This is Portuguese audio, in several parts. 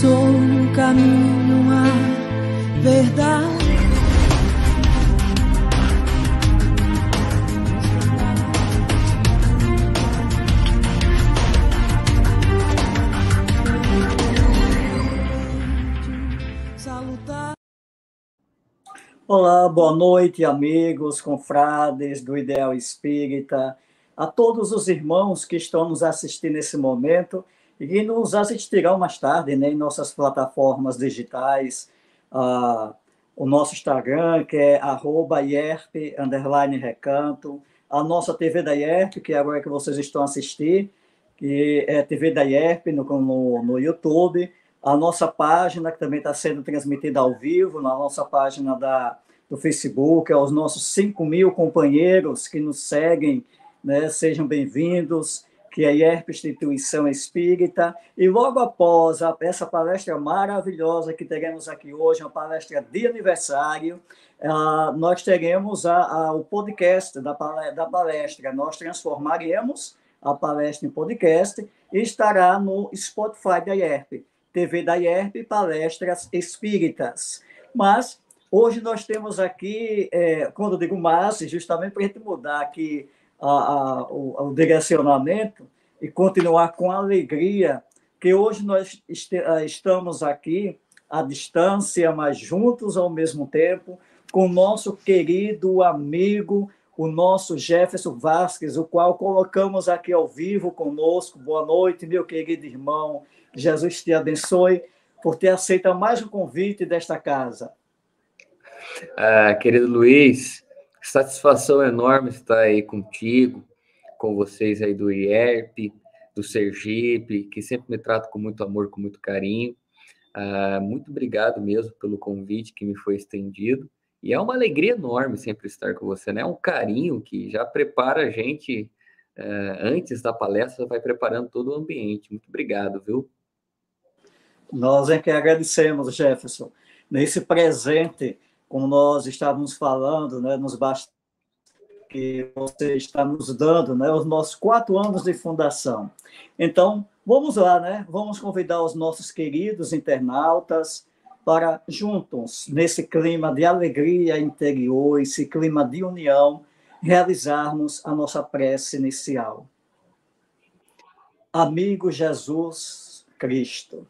sou o caminho, a verdade. Olá, boa noite, amigos, confrades do Ideal Espírita, a todos os irmãos que estão nos assistindo nesse momento e que nos assistirão mais tarde, né, em nossas plataformas digitais, o nosso Instagram, que é @IERP_Recanto, a nossa TV da IERP, que é agora que vocês estão a assistir, que é TV da IERP no YouTube, a nossa página, que também está sendo transmitida ao vivo, na nossa página do Facebook, aos nossos 5.000 companheiros que nos seguem, né, sejam bem-vindos, que é a IERP Instituição Espírita, e logo após essa palestra maravilhosa que teremos aqui hoje, uma palestra de aniversário, nós teremos o podcast da palestra, nós transformaremos a palestra em podcast e estará no Spotify da IERP, TV da IERP, Palestras Espíritas. Mas hoje nós temos aqui, quando eu digo justamente para a gente mudar aqui o direcionamento e continuar com alegria, que hoje nós estamos aqui à distância, mas juntos ao mesmo tempo, com o nosso querido amigo, o nosso Jefferson Vasques, o qual colocamos aqui ao vivo conosco. Boa noite, meu querido irmão. Jesus te abençoe por ter aceito mais um convite desta casa. Querido Luiz, satisfação enorme estar aí contigo, com vocês aí do IERP, do Sergipe, que sempre me tratam com muito amor, com muito carinho. Muito obrigado mesmo pelo convite que me foi estendido. E é uma alegria enorme sempre estar com você, né? É um carinho que já prepara a gente, antes da palestra, vai preparando todo o ambiente. Muito obrigado, viu? Nós é que agradecemos, Jefferson, nesse presente, como nós estávamos falando, né, nos bastidores, que você está nos dando, né, os nossos 4 anos de fundação. Então, vamos lá, né? Vamos convidar os nossos queridos internautas para, juntos, nesse clima de alegria interior, esse clima de união, realizarmos a nossa prece inicial. Amigo Jesus Cristo,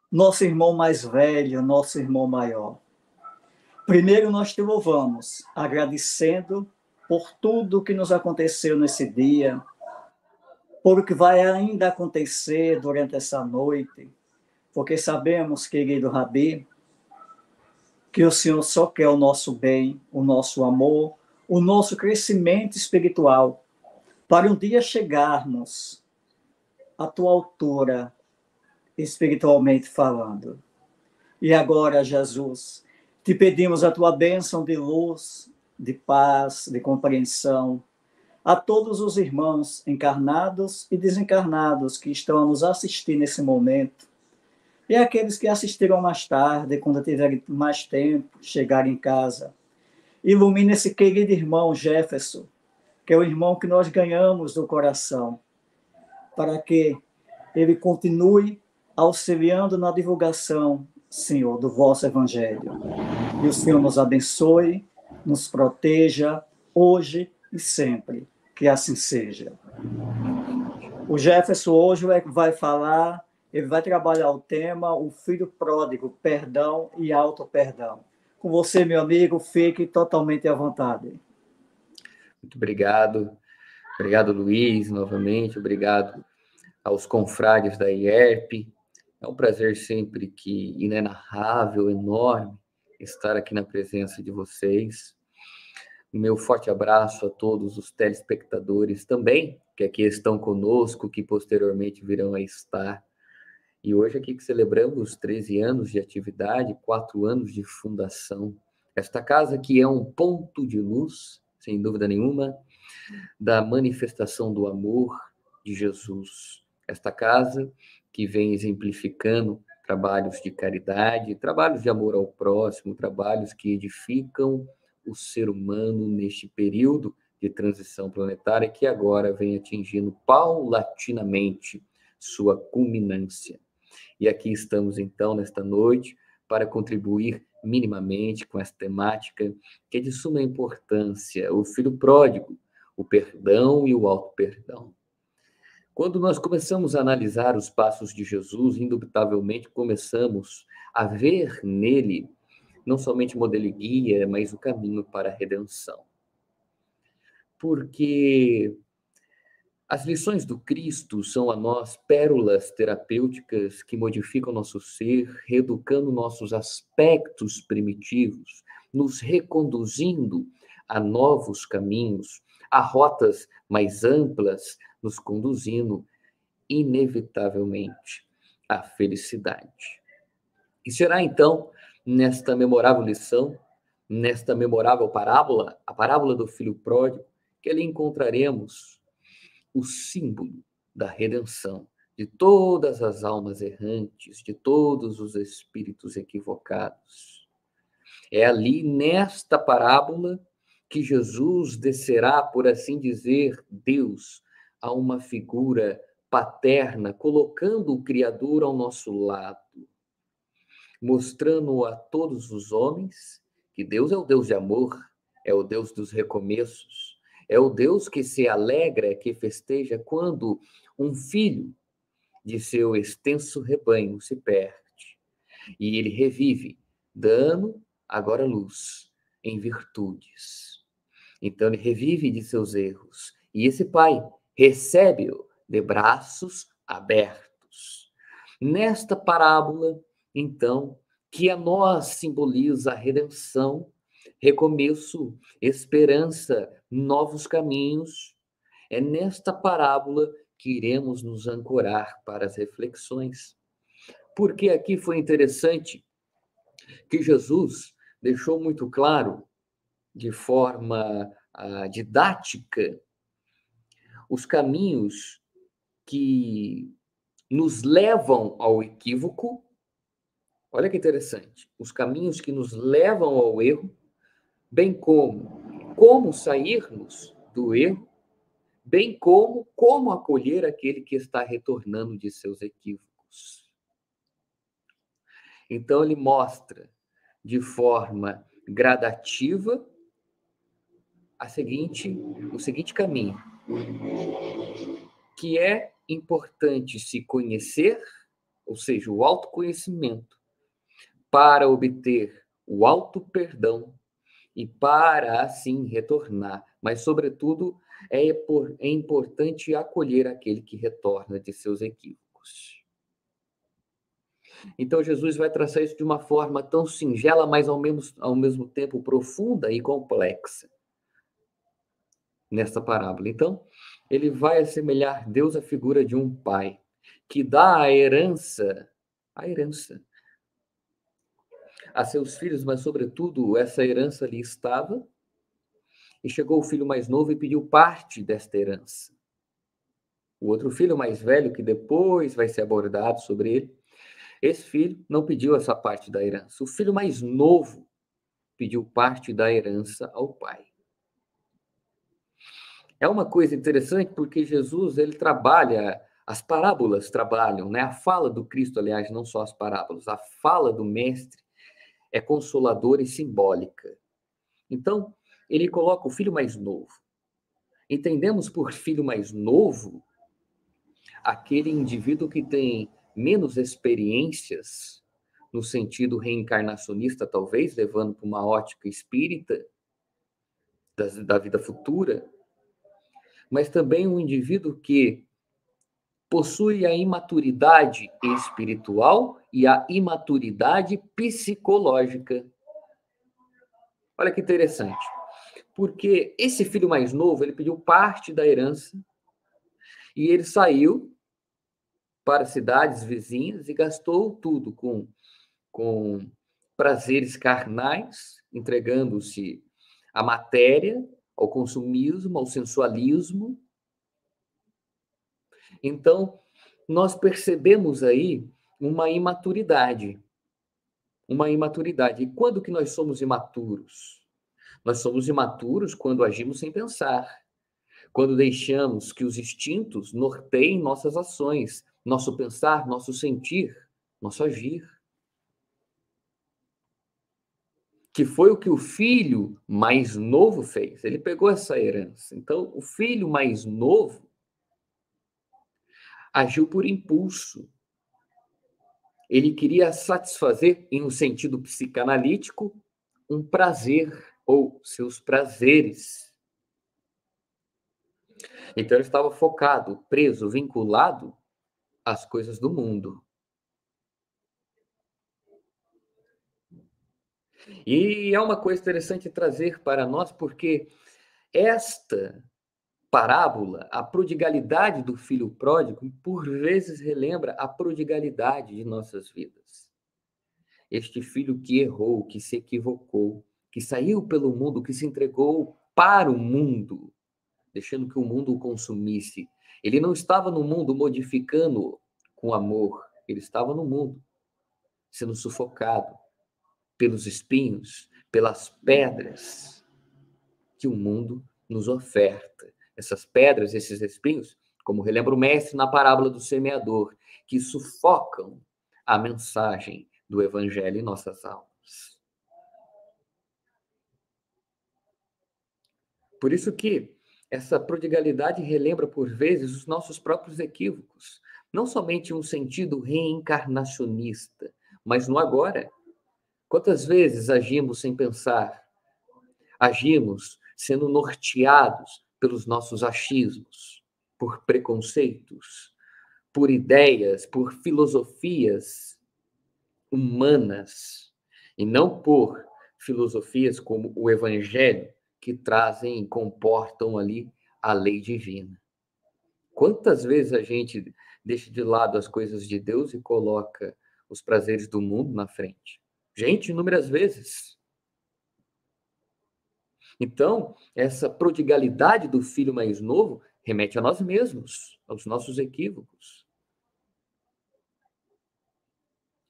nosso irmão mais velho, nosso irmão maior. Primeiro nós te louvamos, agradecendo por tudo que nos aconteceu nesse dia, por o que vai ainda acontecer durante essa noite, porque sabemos, querido Rabi, que o Senhor só quer o nosso bem, o nosso amor, o nosso crescimento espiritual, para um dia chegarmos à tua altura, espiritualmente falando. E agora, Jesus, te pedimos a tua bênção de luz, de paz, de compreensão, a todos os irmãos encarnados e desencarnados que estão a nos assistir nesse momento, e aqueles que assistiram mais tarde, quando tiverem mais tempo, chegarem em casa. Ilumine esse querido irmão Jefferson, que é o irmão que nós ganhamos do coração, para que ele continue auxiliando na divulgação, Senhor, do vosso Evangelho. E o Senhor nos abençoe, nos proteja, hoje e sempre. Que assim seja. O Jefferson hoje vai falar, ele vai trabalhar o tema, o filho pródigo, perdão e auto-perdão. Com você, meu amigo, fique totalmente à vontade. Muito obrigado. Obrigado, Luiz, novamente. Obrigado aos confrades da IERP. É um prazer sempre que inenarrável, enorme, estar aqui na presença de vocês. O meu forte abraço a todos os telespectadores também, que aqui estão conosco, que posteriormente virão a estar. E hoje aqui que celebramos 13 anos de atividade, 4 anos de fundação. Esta casa que é um ponto de luz, sem dúvida nenhuma, da manifestação do amor de Jesus. Esta casa que vem exemplificando trabalhos de caridade, trabalhos de amor ao próximo, trabalhos que edificam o ser humano neste período de transição planetária que agora vem atingindo paulatinamente sua culminância. E aqui estamos, então, nesta noite, para contribuir minimamente com essa temática que é de suma importância, o filho pródigo, o perdão e o auto-perdão. Quando nós começamos a analisar os passos de Jesus, indubitavelmente começamos a ver nele não somente modelo e guia, mas o caminho para a redenção. Porque as lições do Cristo são a nós pérolas terapêuticas que modificam nosso ser, reeducando nossos aspectos primitivos, nos reconduzindo a novos caminhos, a rotas mais amplas, nos conduzindo, inevitavelmente, à felicidade. E será, então, nesta memorável lição, nesta memorável parábola, a parábola do filho pródigo, que ali encontraremos o símbolo da redenção de todas as almas errantes, de todos os espíritos equivocados. É ali, nesta parábola, que Jesus descerá, por assim dizer, Deus, a uma figura paterna, colocando o Criador ao nosso lado, mostrando a todos os homens que Deus é o Deus de amor, é o Deus dos recomeços, é o Deus que se alegra, que festeja quando um filho de seu extenso rebanho se perde. E ele revive, dando agora luz em virtudes. Então ele revive de seus erros. E esse pai recebe-o de braços abertos. Nesta parábola, então, que a nós simboliza a redenção, recomeço, esperança, novos caminhos, é nesta parábola que iremos nos ancorar para as reflexões. Porque aqui foi interessante que Jesus deixou muito claro, de forma didática, os caminhos que nos levam ao equívoco. Olha que interessante, os caminhos que nos levam ao erro, bem como sairmos do erro, bem como acolher aquele que está retornando de seus equívocos. Então ele mostra de forma gradativa o seguinte caminho, que é importante se conhecer, ou seja, o autoconhecimento, para obter o auto-perdão e para, assim, retornar. Mas, sobretudo, é importante acolher aquele que retorna de seus equívocos. Então, Jesus vai traçar isso de uma forma tão singela, mas ao mesmo tempo profunda e complexa nesta parábola. Então, ele vai assemelhar Deus à figura de um pai que dá a herança a seus filhos, mas, sobretudo, essa herança ali estava, e chegou o filho mais novo e pediu parte desta herança. O outro filho mais velho, que depois vai ser abordado sobre ele, esse filho não pediu essa parte da herança. O filho mais novo pediu parte da herança ao pai. É uma coisa interessante porque Jesus, ele trabalha, as parábolas trabalham, né? A fala do Cristo, aliás, não só as parábolas, a fala do mestre é consoladora e simbólica. Então, ele coloca o filho mais novo. Entendemos por filho mais novo aquele indivíduo que tem menos experiências, no sentido reencarnacionista, talvez, levando para uma ótica espírita da vida futura, mas também um indivíduo que possui a imaturidade espiritual e a imaturidade psicológica. Olha que interessante. Porque esse filho mais novo, ele pediu parte da herança e ele saiu para cidades vizinhas e gastou tudo com prazeres carnais, entregando-se à matéria, ao consumismo, ao sensualismo. Então, nós percebemos aí uma imaturidade. E quando que nós somos imaturos? Nós somos imaturos quando agimos sem pensar, quando deixamos que os instintos norteiem nossas ações, nosso pensar, nosso sentir. nosso agir. Que foi o que o filho mais novo fez. Ele pegou essa herança. Então, o filho mais novo agiu por impulso. Ele queria satisfazer, em um sentido psicanalítico, um prazer ou seus prazeres. Então, ele estava focado, preso, vinculado às coisas do mundo. E é uma coisa interessante trazer para nós, porque esta parábola, a prodigalidade do filho pródigo, por vezes relembra a prodigalidade de nossas vidas. Este filho que errou, que se equivocou, que saiu pelo mundo, que se entregou para o mundo, deixando que o mundo o consumisse. Ele não estava no mundo modificando com amor, ele estava no mundo sendo sufocado pelos espinhos, pelas pedras que o mundo nos oferta. Essas pedras, esses espinhos, como relembra o mestre na parábola do semeador, que sufocam a mensagem do evangelho em nossas almas. Por isso que essa prodigalidade relembra, por vezes, os nossos próprios equívocos, não somente em um sentido reencarnacionista, mas no agora. Quantas vezes agimos sem pensar? Agimos sendo norteados pelos nossos achismos, por preconceitos, por ideias, por filosofias humanas, e não por filosofias como o Evangelho, que trazem e comportam ali a lei divina. Quantas vezes a gente deixa de lado as coisas de Deus e coloca os prazeres do mundo na frente? Gente, inúmeras vezes. Então, essa prodigalidade do filho mais novo remete a nós mesmos, aos nossos equívocos.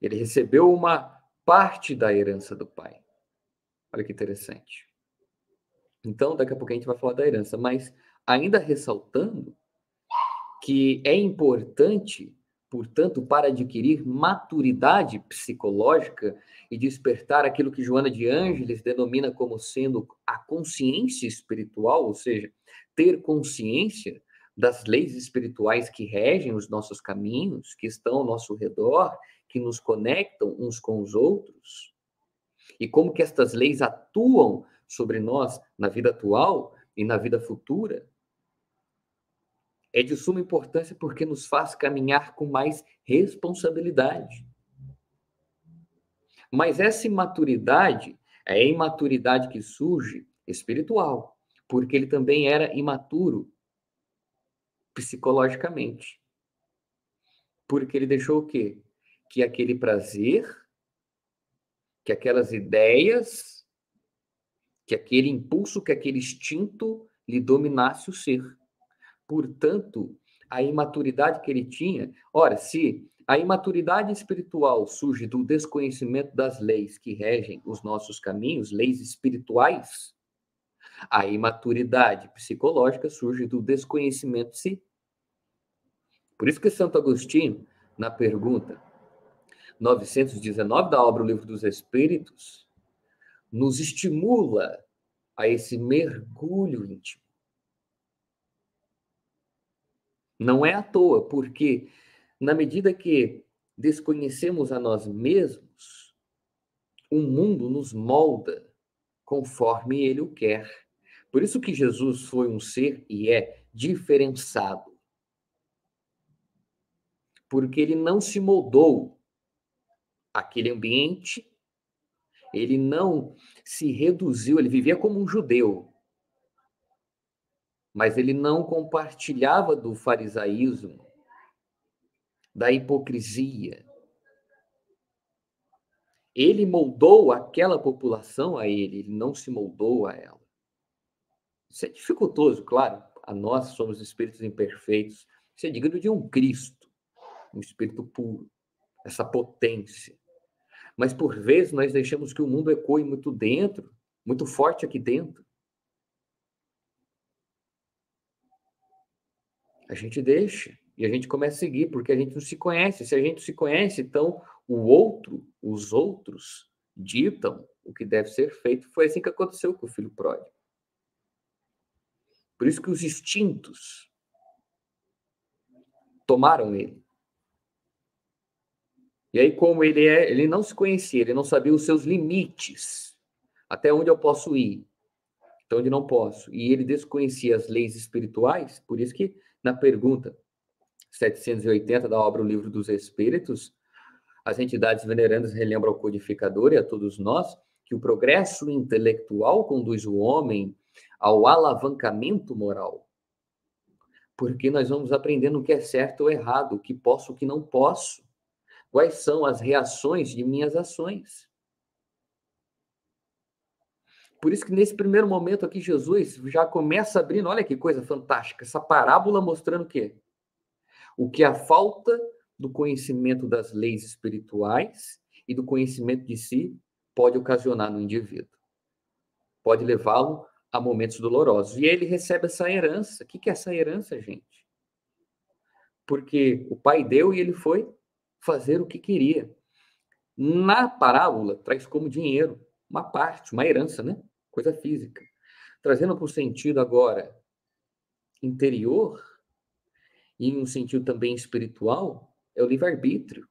Ele recebeu uma parte da herança do pai. Olha que interessante. Então, daqui a pouco a gente vai falar da herança, mas ainda ressaltando que é importante, portanto, para adquirir maturidade psicológica e despertar aquilo que Joana de Ângeles denomina como sendo a consciência espiritual, ou seja, ter consciência das leis espirituais que regem os nossos caminhos, que estão ao nosso redor, que nos conectam uns com os outros, e como que estas leis atuam sobre nós na vida atual e na vida futura, é de suma importância porque nos faz caminhar com mais responsabilidade. Mas essa imaturidade é a imaturidade que surge espiritual, porque ele também era imaturo psicologicamente. Porque ele deixou o quê? Que aquele prazer, que aquelas ideias, que aquele impulso, que aquele instinto lhe dominasse o ser. Portanto, a imaturidade que ele tinha... Ora, se a imaturidade espiritual surge do desconhecimento das leis que regem os nossos caminhos, leis espirituais, a imaturidade psicológica surge do desconhecimento de si. Por isso que Santo Agostinho, na pergunta 919 da obra O Livro dos Espíritos, nos estimula a esse mergulho íntimo. Não é à toa, porque na medida que desconhecemos a nós mesmos, o mundo nos molda conforme ele o quer. Por isso que Jesus foi um ser e é diferenciado. Porque ele não se moldou àquele ambiente, ele não se reduziu, ele vivia como um judeu, mas ele não compartilhava do farisaísmo, da hipocrisia. Ele moldou aquela população a ele não se moldou a ela. Isso é dificultoso, claro. A nós somos espíritos imperfeitos. Isso é digno de um Cristo, um espírito puro, essa potência. Mas, por vezes, nós deixamos que o mundo ecoe muito dentro, muito forte aqui dentro. A gente deixa e a gente começa a seguir, porque a gente não se conhece. Se a gente se conhece, então os outros ditam o que deve ser feito. Foi assim que aconteceu com o filho pródigo. Por isso que os instintos tomaram ele. E aí, como ele não se conhecia, ele não sabia os seus limites, até onde eu posso ir, até onde não posso. E ele desconhecia as leis espirituais, por isso que na pergunta 780 da obra O Livro dos Espíritos, as entidades venerandas relembram ao codificador e a todos nós que o progresso intelectual conduz o homem ao alavancamento moral. Porque nós vamos aprendendo o que é certo ou errado, o que posso, o que não posso. Quais são as reações de minhas ações. Por isso que nesse primeiro momento aqui, Jesus já começa abrindo, olha que coisa fantástica, essa parábola mostrando o quê? O que a falta do conhecimento das leis espirituais e do conhecimento de si pode ocasionar no indivíduo. Pode levá-lo a momentos dolorosos. E ele recebe essa herança. O que é essa herança, gente? Porque o pai deu e ele foi fazer o que queria. Na parábola, traz como dinheiro uma parte, uma herança, né? Coisa física. Trazendo para o sentido agora interior, e em um sentido também espiritual, é o livre-arbítrio.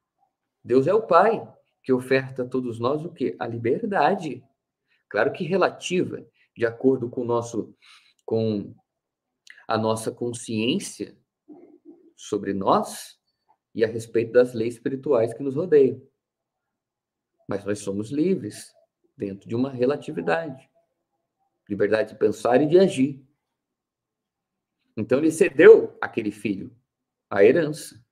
Deus é o Pai, que oferta a todos nós o quê? A liberdade. Claro que relativa, de acordo com a nossa consciência sobre nós e a respeito das leis espirituais que nos rodeiam. Mas nós somos livres dentro de uma relatividade. Liberdade de pensar e de agir. Então ele cedeu àquele filho a herança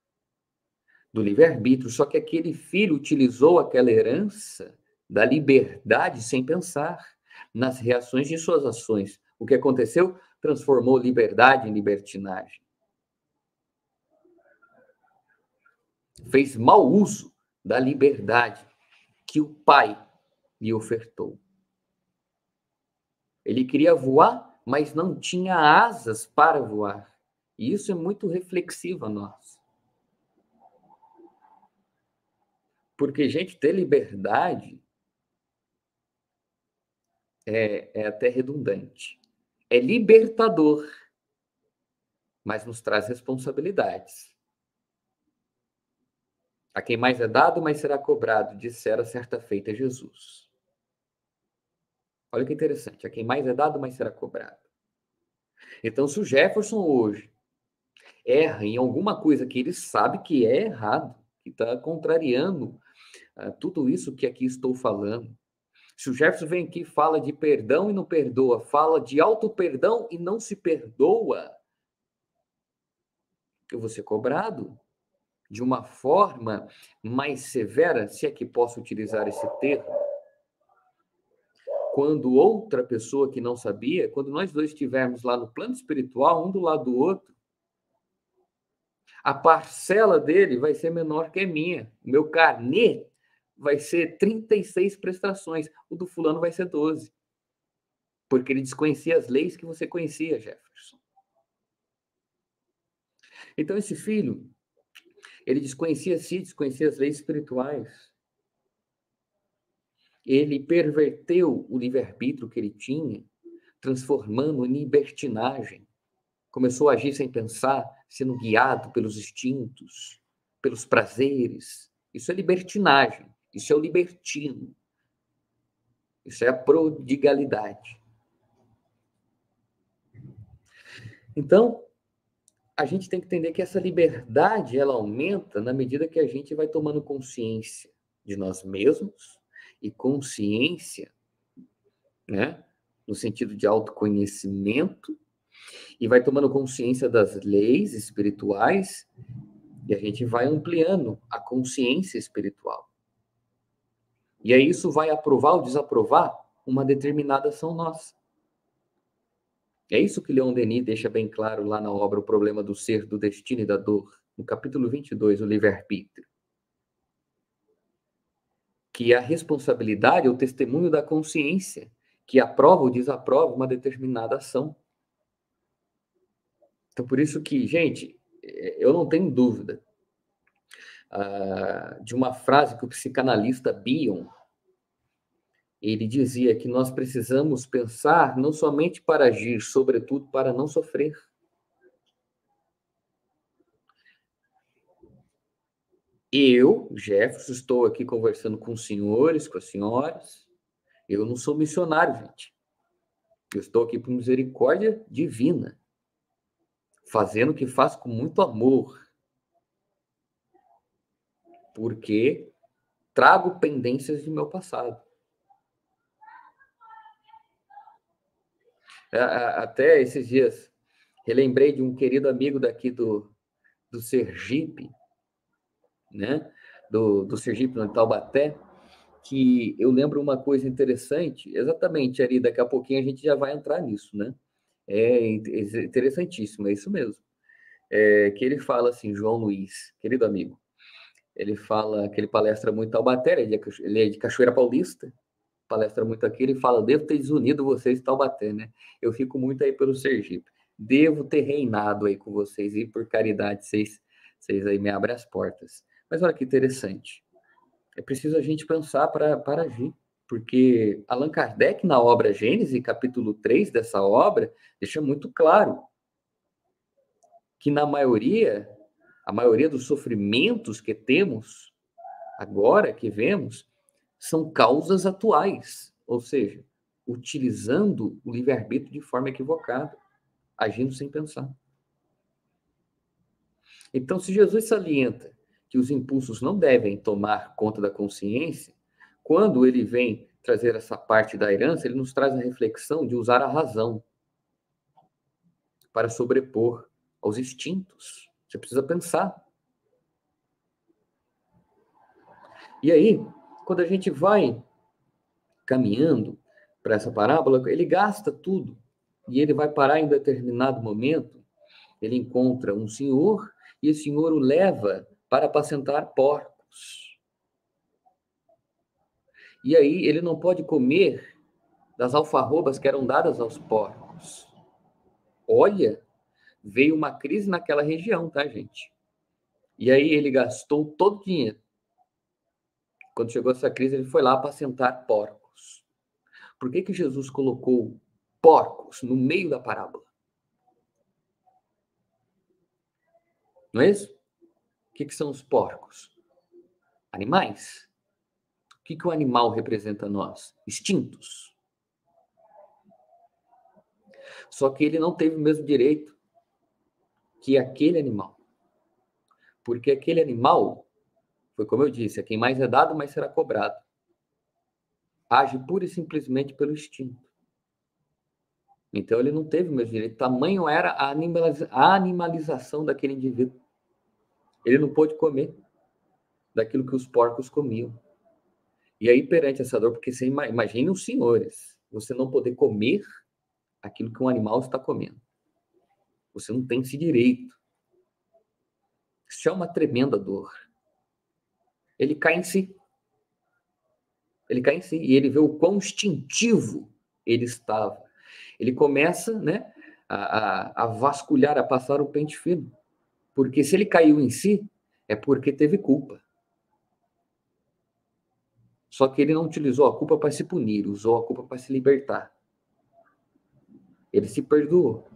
do livre-arbítrio, só que aquele filho utilizou aquela herança da liberdade sem pensar nas reações de suas ações. O que aconteceu? Transformou liberdade em libertinagem. Fez mau uso da liberdade que o pai lhe ofertou. Ele queria voar, mas não tinha asas para voar. E isso é muito reflexivo a nós. Porque, gente, ter liberdade é até redundante. É libertador, mas nos traz responsabilidades. A quem mais é dado, mais será cobrado, dissera certa feita Jesus. Olha que interessante. A quem mais é dado, mais será cobrado. Então, se o Jefferson hoje erra em alguma coisa que ele sabe que é errado, que está contrariando tudo isso que aqui estou falando, se o Jefferson vem aqui e fala de perdão e não perdoa, fala de auto-perdão e não se perdoa, eu vou ser cobrado de uma forma mais severa, se é que posso utilizar esse termo, quando outra pessoa que não sabia, quando nós dois estivermos lá no plano espiritual, um do lado do outro, a parcela dele vai ser menor que a minha. O meu carnê vai ser 36 prestações. O do fulano vai ser 12. Porque ele desconhecia as leis que você conhecia, Jefferson. Então, esse filho, ele desconhecia si, desconhecia as leis espirituais. Ele perverteu o livre-arbítrio que ele tinha, transformando em libertinagem. Começou a agir sem pensar, sendo guiado pelos instintos, pelos prazeres. Isso é libertinagem, isso é o libertino. Isso é a prodigalidade. Então, a gente tem que entender que essa liberdade, ela aumenta na medida que a gente vai tomando consciência de nós mesmos e consciência, né, no sentido de autoconhecimento, e vai tomando consciência das leis espirituais, e a gente vai ampliando a consciência espiritual. E aí isso vai aprovar ou desaprovar uma determinada ação nossa. É isso que Leon Denis deixa bem claro lá na obra O Problema do Ser, do Destino e da Dor, no capítulo 22, o livre-arbítrio. Que a responsabilidade é o testemunho da consciência, que aprova ou desaprova uma determinada ação. Então, por isso que, gente, eu não tenho dúvida de uma frase que o psicanalista Bion, ele dizia que nós precisamos pensar não somente para agir, sobretudo para não sofrer. Eu, Jefferson, estou aqui conversando com os senhores, com as senhoras. Eu não sou missionário, gente. Eu estou aqui por misericórdia divina, fazendo o que faço com muito amor, porque trago pendências de meu passado. Até esses dias, relembrei de um querido amigo daqui do Sergipe, né? Do Sergipe, no Taubaté, que eu lembro uma coisa interessante, exatamente, ali, daqui a pouquinho a gente já vai entrar nisso, né? É interessantíssimo, é isso mesmo. Que ele fala assim, João Luiz, querido amigo, ele fala que ele palestra muito em Taubaté, ele é de Cachoeira Paulista, palestra muito aqui, ele fala, devo ter desunido vocês em Taubaté, né? Eu fico muito aí pelo Sergipe. Devo ter reinado aí com vocês, e por caridade, vocês aí me abrem as portas. Mas olha que interessante. É preciso a gente pensar para agir. Porque Allan Kardec, na obra Gênesis, capítulo 3 dessa obra, deixa muito claro que a maioria dos sofrimentos que temos agora, que vemos, são causas atuais, ou seja, utilizando o livre-arbítrio de forma equivocada, agindo sem pensar. Então, se Jesus salienta que os impulsos não devem tomar conta da consciência, quando ele vem trazer essa parte da herança, ele nos traz a reflexão de usar a razão para sobrepor aos instintos. Você precisa pensar. E aí, quando a gente vai caminhando para essa parábola, ele gasta tudo. E ele vai parar em determinado momento, ele encontra um senhor, e esse senhor o leva para apacentar porcos. E aí ele não pode comer das alfarrobas que eram dadas aos porcos. Olha, veio uma crise naquela região, tá, gente? E aí ele gastou todo o dinheiro. Quando chegou essa crise, ele foi lá apacentar porcos. Por que Jesus colocou porcos no meio da parábola? Não é isso? O que são os porcos? Animais. O que o animal representa a nós? Instintos. Só que ele não teve o mesmo direito que aquele animal. Porque aquele animal, foi como eu disse, a quem mais é dado, mais será cobrado. Age pura e simplesmente pelo instinto. Então ele não teve o mesmo direito. Tamanho era a animalização daquele indivíduo. Ele não pôde comer daquilo que os porcos comiam. E aí, perante essa dor, porque você imagine os senhores, você não poder comer aquilo que um animal está comendo. Você não tem esse direito. Isso é uma tremenda dor. Ele cai em si. Ele cai em si. E ele vê o quão instintivo ele estava. Ele começa, né, a vasculhar, a passar o pente fino. Porque se ele caiu em si, é porque teve culpa. Só que ele não utilizou a culpa para se punir, usou a culpa para se libertar. Ele se perdoou.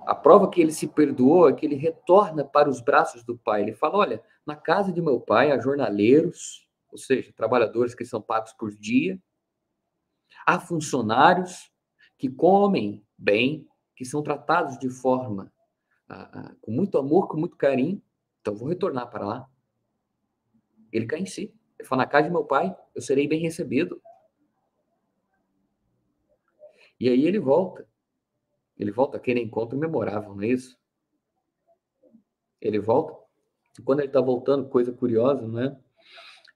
A prova que ele se perdoou é que ele retorna para os braços do pai. Ele fala, olha, na casa de meu pai há jornaleiros, ou seja, trabalhadores que são pagos por dia, há funcionários que comem bem, que são tratados de forma com muito amor, com muito carinho, então vou retornar para lá. Ele cai em si. Ele fala, na casa de meu pai, eu serei bem recebido. E aí ele volta. Ele volta aquele encontro memorável, não é isso? Ele volta. E quando ele está voltando, coisa curiosa, não é?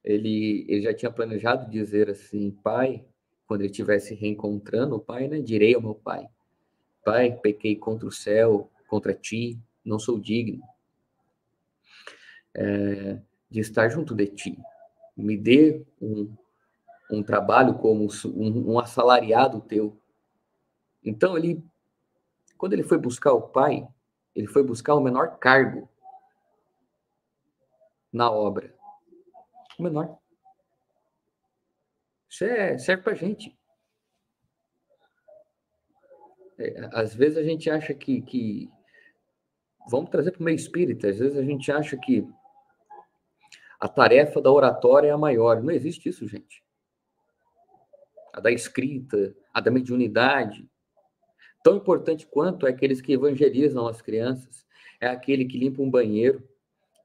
Ele já tinha planejado dizer assim, pai, quando ele estivesse reencontrando o pai, né? Direi ao meu pai, pai, pequei contra o céu, contra ti, não sou digno de estar junto de ti. Me dê um trabalho como um assalariado teu. Então, quando ele foi buscar o pai, ele foi buscar o menor cargo. na obra? O menor. Isso serve para a gente. Às vezes a gente acha que... Vamos trazer para o meio espírita. Às vezes a gente acha que a tarefa da oratória é a maior. Não existe isso, gente. A da escrita, a da mediunidade. Tão importante quanto é aqueles que evangelizam as crianças. É aquele que limpa um banheiro,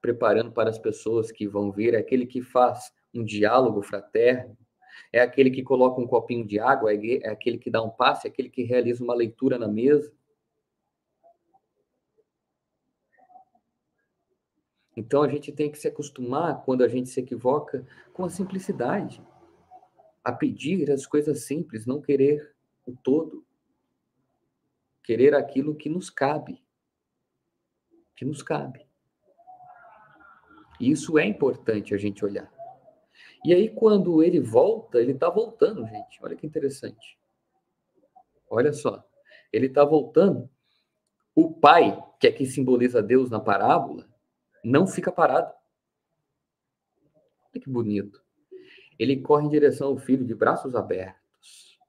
preparando para as pessoas que vão vir. É aquele que faz um diálogo fraterno. É aquele que coloca um copinho de água. É aquele que dá um passe. É aquele que realiza uma leitura na mesa. Então, a gente tem que se acostumar, quando a gente se equivoca, com a simplicidade. A pedir as coisas simples, não querer o todo. Querer aquilo que nos cabe. Que nos cabe. E isso é importante a gente olhar. E aí, quando ele volta, ele está voltando, gente. Olha que interessante. Olha só. Ele está voltando. O pai, que aqui simboliza Deus na parábola, não fica parado. Olha que bonito. Ele corre em direção ao filho de braços abertos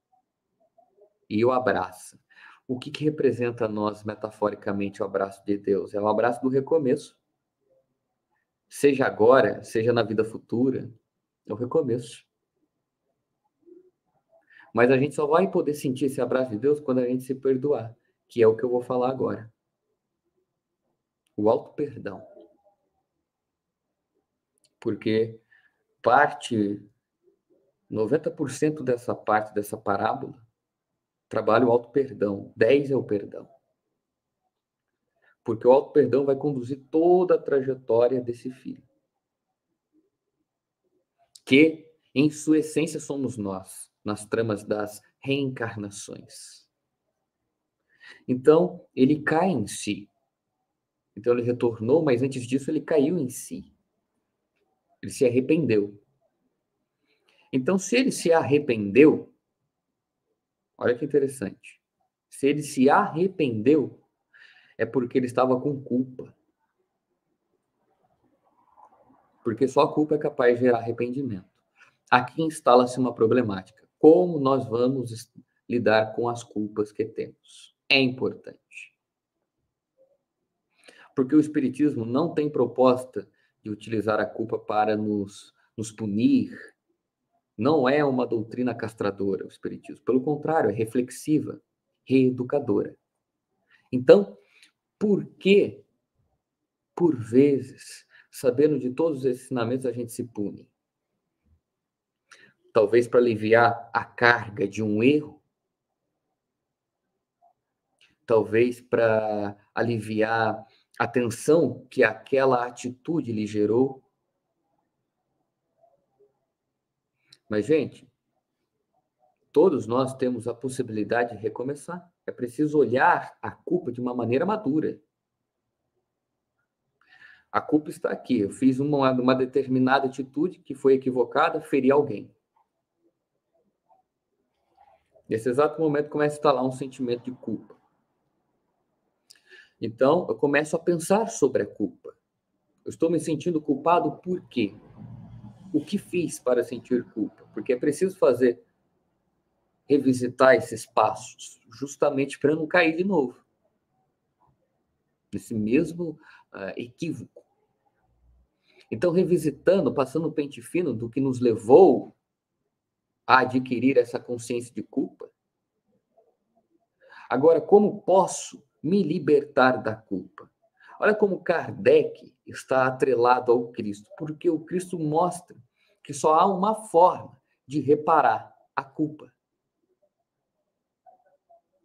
e o abraça. O que representa a nós, metaforicamente, o abraço de Deus? É o abraço do recomeço. Seja agora, seja na vida futura, é o recomeço. Mas a gente só vai poder sentir esse abraço de Deus quando a gente se perdoar, que é o que eu vou falar agora. O auto-perdão. Porque 90% dessa parte dessa parábola trabalha o auto-perdão. 10% é o perdão. Porque o auto-perdão vai conduzir toda a trajetória desse filho. Que, em sua essência, somos nós, nas tramas das reencarnações. Então, ele cai em si. Então, ele retornou, mas antes disso, ele caiu em si. Ele se arrependeu. Então, se ele se arrependeu, olha que interessante. Se ele se arrependeu, é porque ele estava com culpa. Porque só a culpa é capaz de gerar arrependimento. Aqui instala-se uma problemática. Como nós vamos lidar com as culpas que temos? É importante. Porque o Espiritismo não tem proposta de utilizar a culpa para nos punir. Não é uma doutrina castradora, o Espiritismo. Pelo contrário, é reflexiva, reeducadora. Então, por que, por vezes, sabendo de todos os ensinamentos, a gente se pune? Talvez para aliviar a carga de um erro? Talvez para aliviar a tensão que aquela atitude lhe gerou? Mas, gente, todos nós temos a possibilidade de recomeçar. É preciso olhar a culpa de uma maneira madura. A culpa está aqui. Eu fiz uma determinada atitude que foi equivocada, feri alguém. Nesse exato momento começa a instalar um sentimento de culpa. Então, eu começo a pensar sobre a culpa. Eu estou me sentindo culpado por quê? O que fiz para sentir culpa? Porque é preciso revisitar esses passos, justamente para não cair de novo nesse mesmo equívoco. Então, revisitando, passando o pente fino do que nos levou a adquirir essa consciência de culpa. Agora, como posso me libertar da culpa? Olha como Kardec está atrelado ao Cristo, porque o Cristo mostra que só há uma forma de reparar a culpa.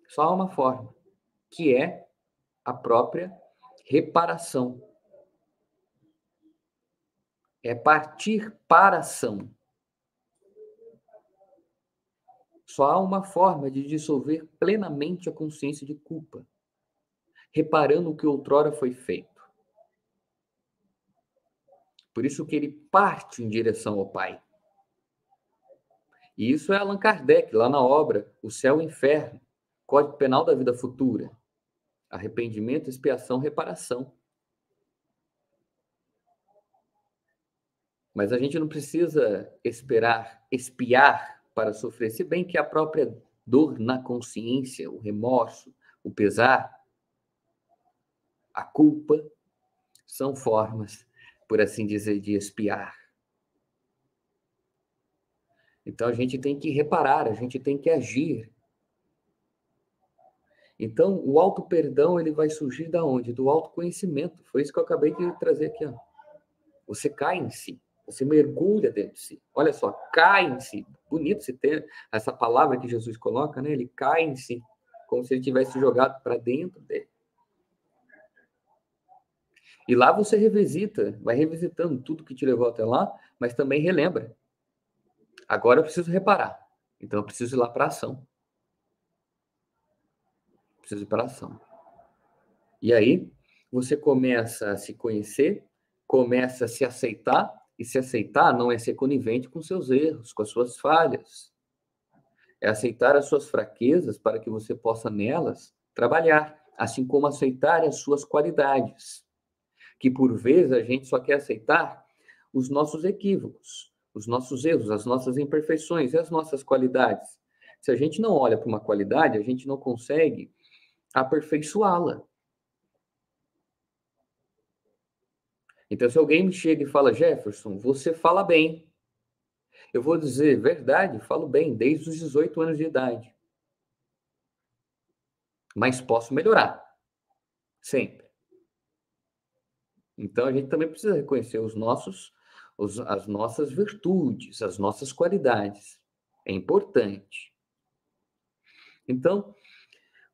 Só há uma forma, que é a própria reparação. É partir para a ação. Só há uma forma de dissolver plenamente a consciência de culpa, reparando o que outrora foi feito. Por isso que ele parte em direção ao Pai. E isso é Allan Kardec, lá na obra O Céu e o Inferno, Código Penal da Vida Futura. Arrependimento, expiação, reparação. Mas a gente não precisa espiar para sofrer, se bem que a própria dor na consciência, o remorso, o pesar, a culpa, são formas, por assim dizer, de espiar. Então a gente tem que reparar, a gente tem que agir. Então o auto-perdão, ele vai surgir da onde? Do autoconhecimento. Foi isso que eu acabei de trazer aqui, ó. Você cai em si, você mergulha dentro de si. Olha só, cai em si. Bonito você ter essa palavra que Jesus coloca, né? Ele cai em si, como se ele tivesse jogado para dentro dele. E lá você revisita, vai revisitando tudo que te levou até lá, mas também relembra. Agora eu preciso reparar. Então eu preciso ir lá para a ação. Preciso ir para a ação. E aí você começa a se conhecer, começa a se aceitar, e se aceitar não é ser conivente com seus erros, com as suas falhas. É aceitar as suas fraquezas para que você possa nelas trabalhar, assim como aceitar as suas qualidades. Que por vezes a gente só quer aceitar os nossos equívocos, os nossos erros, as nossas imperfeições e as nossas qualidades. Se a gente não olha para uma qualidade, a gente não consegue aperfeiçoá-la. Então, se alguém me chega e fala, Jefferson, você fala bem. Eu vou dizer, verdade, falo bem, desde os 18 anos de idade. Mas posso melhorar, sempre. Então, a gente também precisa reconhecer as nossas virtudes, as nossas qualidades. É importante. Então,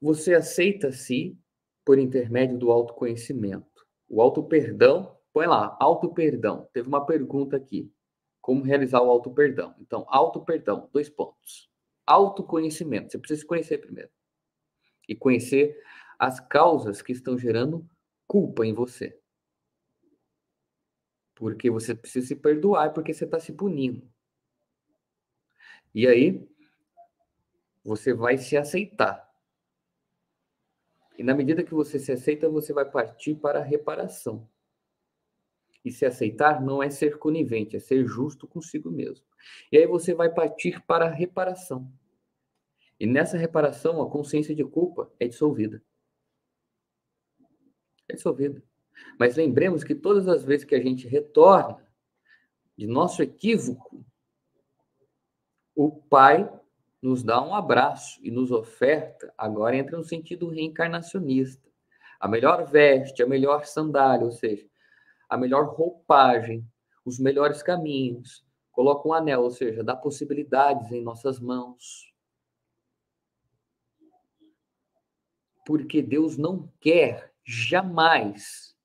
você aceita-se por intermédio do autoconhecimento. O auto-perdão, põe lá, auto-perdão. Teve uma pergunta aqui. Como realizar o auto-perdão? Então, auto-perdão, 2 pontos. Autoconhecimento, você precisa se conhecer primeiro. E conhecer as causas que estão gerando culpa em você. Porque você precisa se perdoar, porque você está se punindo. E aí, você vai se aceitar. E na medida que você se aceita, você vai partir para a reparação. E se aceitar não é ser conivente, é ser justo consigo mesmo. E aí você vai partir para a reparação. E nessa reparação, a consciência de culpa é dissolvida. É dissolvida. Mas lembremos que todas as vezes que a gente retorna de nosso equívoco, o Pai nos dá um abraço e nos oferta, agora entra no sentido reencarnacionista, a melhor veste, a melhor sandália, ou seja, a melhor roupagem, os melhores caminhos, coloca um anel, ou seja, dá possibilidades em nossas mãos. Porque Deus não quer jamais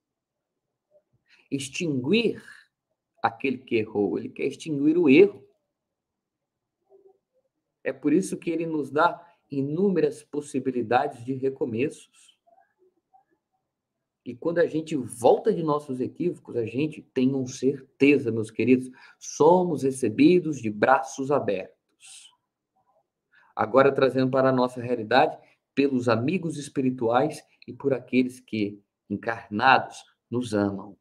extinguir aquele que errou, ele quer extinguir o erro. É por isso que ele nos dá inúmeras possibilidades de recomeços. E quando a gente volta de nossos equívocos, a gente tem certeza, meus queridos, somos recebidos de braços abertos. Agora, trazendo para a nossa realidade, pelos amigos espirituais e por aqueles que, encarnados, nos amam.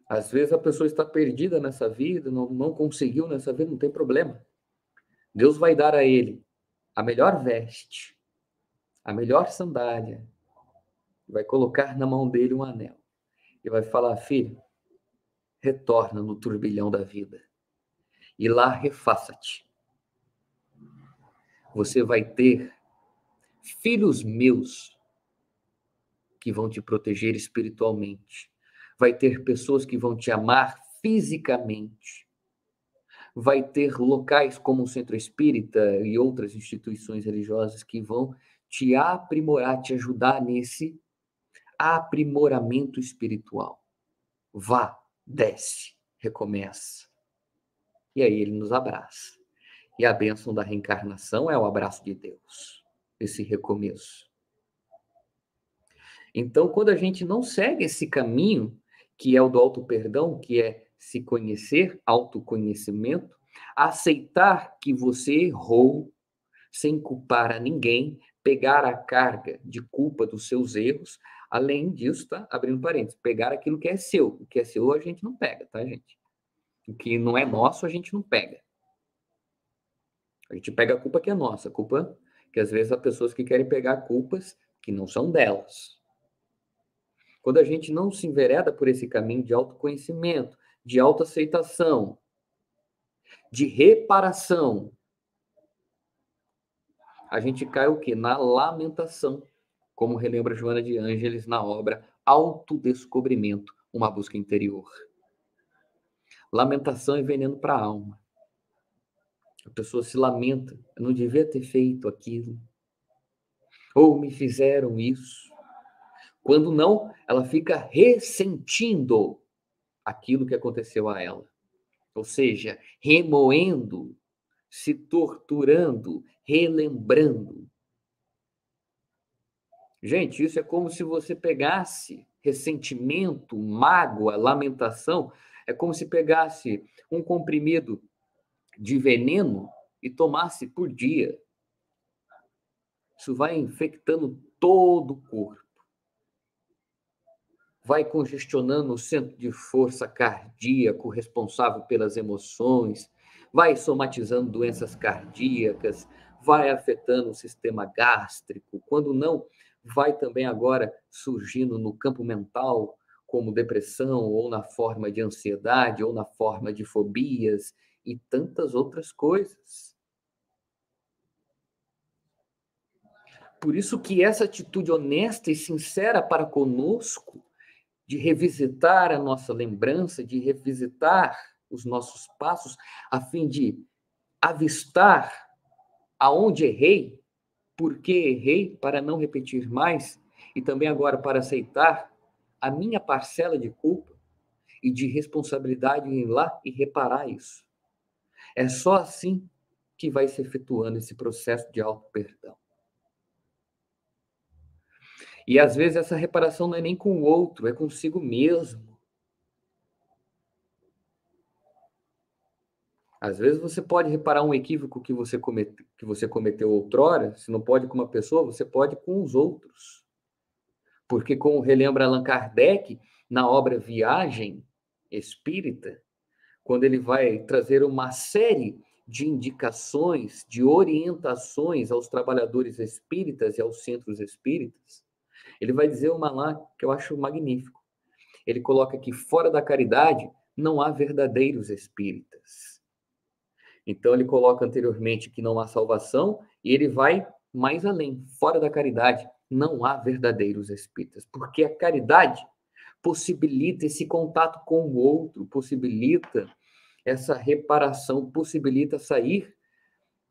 Às vezes a pessoa está perdida nessa vida, não conseguiu nessa vida, não tem problema. Deus vai dar a ele a melhor veste, a melhor sandália, vai colocar na mão dele um anel e vai falar, filho, retorna no turbilhão da vida e lá refaça-te. Você vai ter filhos meus que vão te proteger espiritualmente. Vai ter pessoas que vão te amar fisicamente. Vai ter locais como o Centro Espírita e outras instituições religiosas que vão te aprimorar, te ajudar nesse aprimoramento espiritual. Vá, desce, recomeça. E aí ele nos abraça. E a bênção da reencarnação é o abraço de Deus, esse recomeço. Então, quando a gente não segue esse caminho, que é o do auto-perdão, que é se conhecer, autoconhecimento, aceitar que você errou, sem culpar a ninguém, pegar a carga de culpa dos seus erros, Além disso, tá? Abrindo parênteses, pegar aquilo que é seu. O que é seu a gente não pega, tá, gente? O que não é nosso a gente não pega. A gente pega a culpa que é nossa, a culpa que às vezes há pessoas que querem pegar culpas que não são delas. Quando a gente não se envereda por esse caminho de autoconhecimento, de autoaceitação, de reparação, a gente cai o quê? Na lamentação, como relembra Joana de Ângeles na obra Autodescobrimento, uma busca interior. Lamentação é veneno para a alma. A pessoa se lamenta, eu não devia ter feito aquilo, ou me fizeram isso. Quando não, ela fica ressentindo aquilo que aconteceu a ela. Ou seja, remoendo, se torturando, relembrando. Gente, isso é como se você pegasse ressentimento, mágoa, lamentação, é como se pegasse um comprimido de veneno e tomasse por dia. Isso vai infectando todo o corpo. Vai congestionando o centro de força cardíaco responsável pelas emoções, vai somatizando doenças cardíacas, vai afetando o sistema gástrico, quando não, vai também agora surgindo no campo mental, como depressão, ou na forma de ansiedade, ou na forma de fobias, e tantas outras coisas. Por isso que essa atitude honesta e sincera para conosco, de revisitar a nossa lembrança, de revisitar os nossos passos, a fim de avistar aonde errei, por que errei, para não repetir mais, e também agora para aceitar a minha parcela de culpa e de responsabilidade em ir lá e reparar isso. É só assim que vai se efetuando esse processo de auto-perdão. E às vezes essa reparação não é nem com o outro, é consigo mesmo. Às vezes você pode reparar um equívoco que você cometeu outrora, se não pode com uma pessoa, você pode com os outros. Porque, como relembra Allan Kardec, na obra Viagem Espírita, quando ele vai trazer uma série de indicações, de orientações aos trabalhadores espíritas e aos centros espíritas, ele vai dizer uma lá que eu acho magnífico. Ele coloca que fora da caridade não há verdadeiros espíritas. Então, ele coloca anteriormente que não há salvação, e ele vai mais além. Fora da caridade, não há verdadeiros espíritas, porque a caridade possibilita esse contato com o outro, possibilita essa reparação, possibilita sair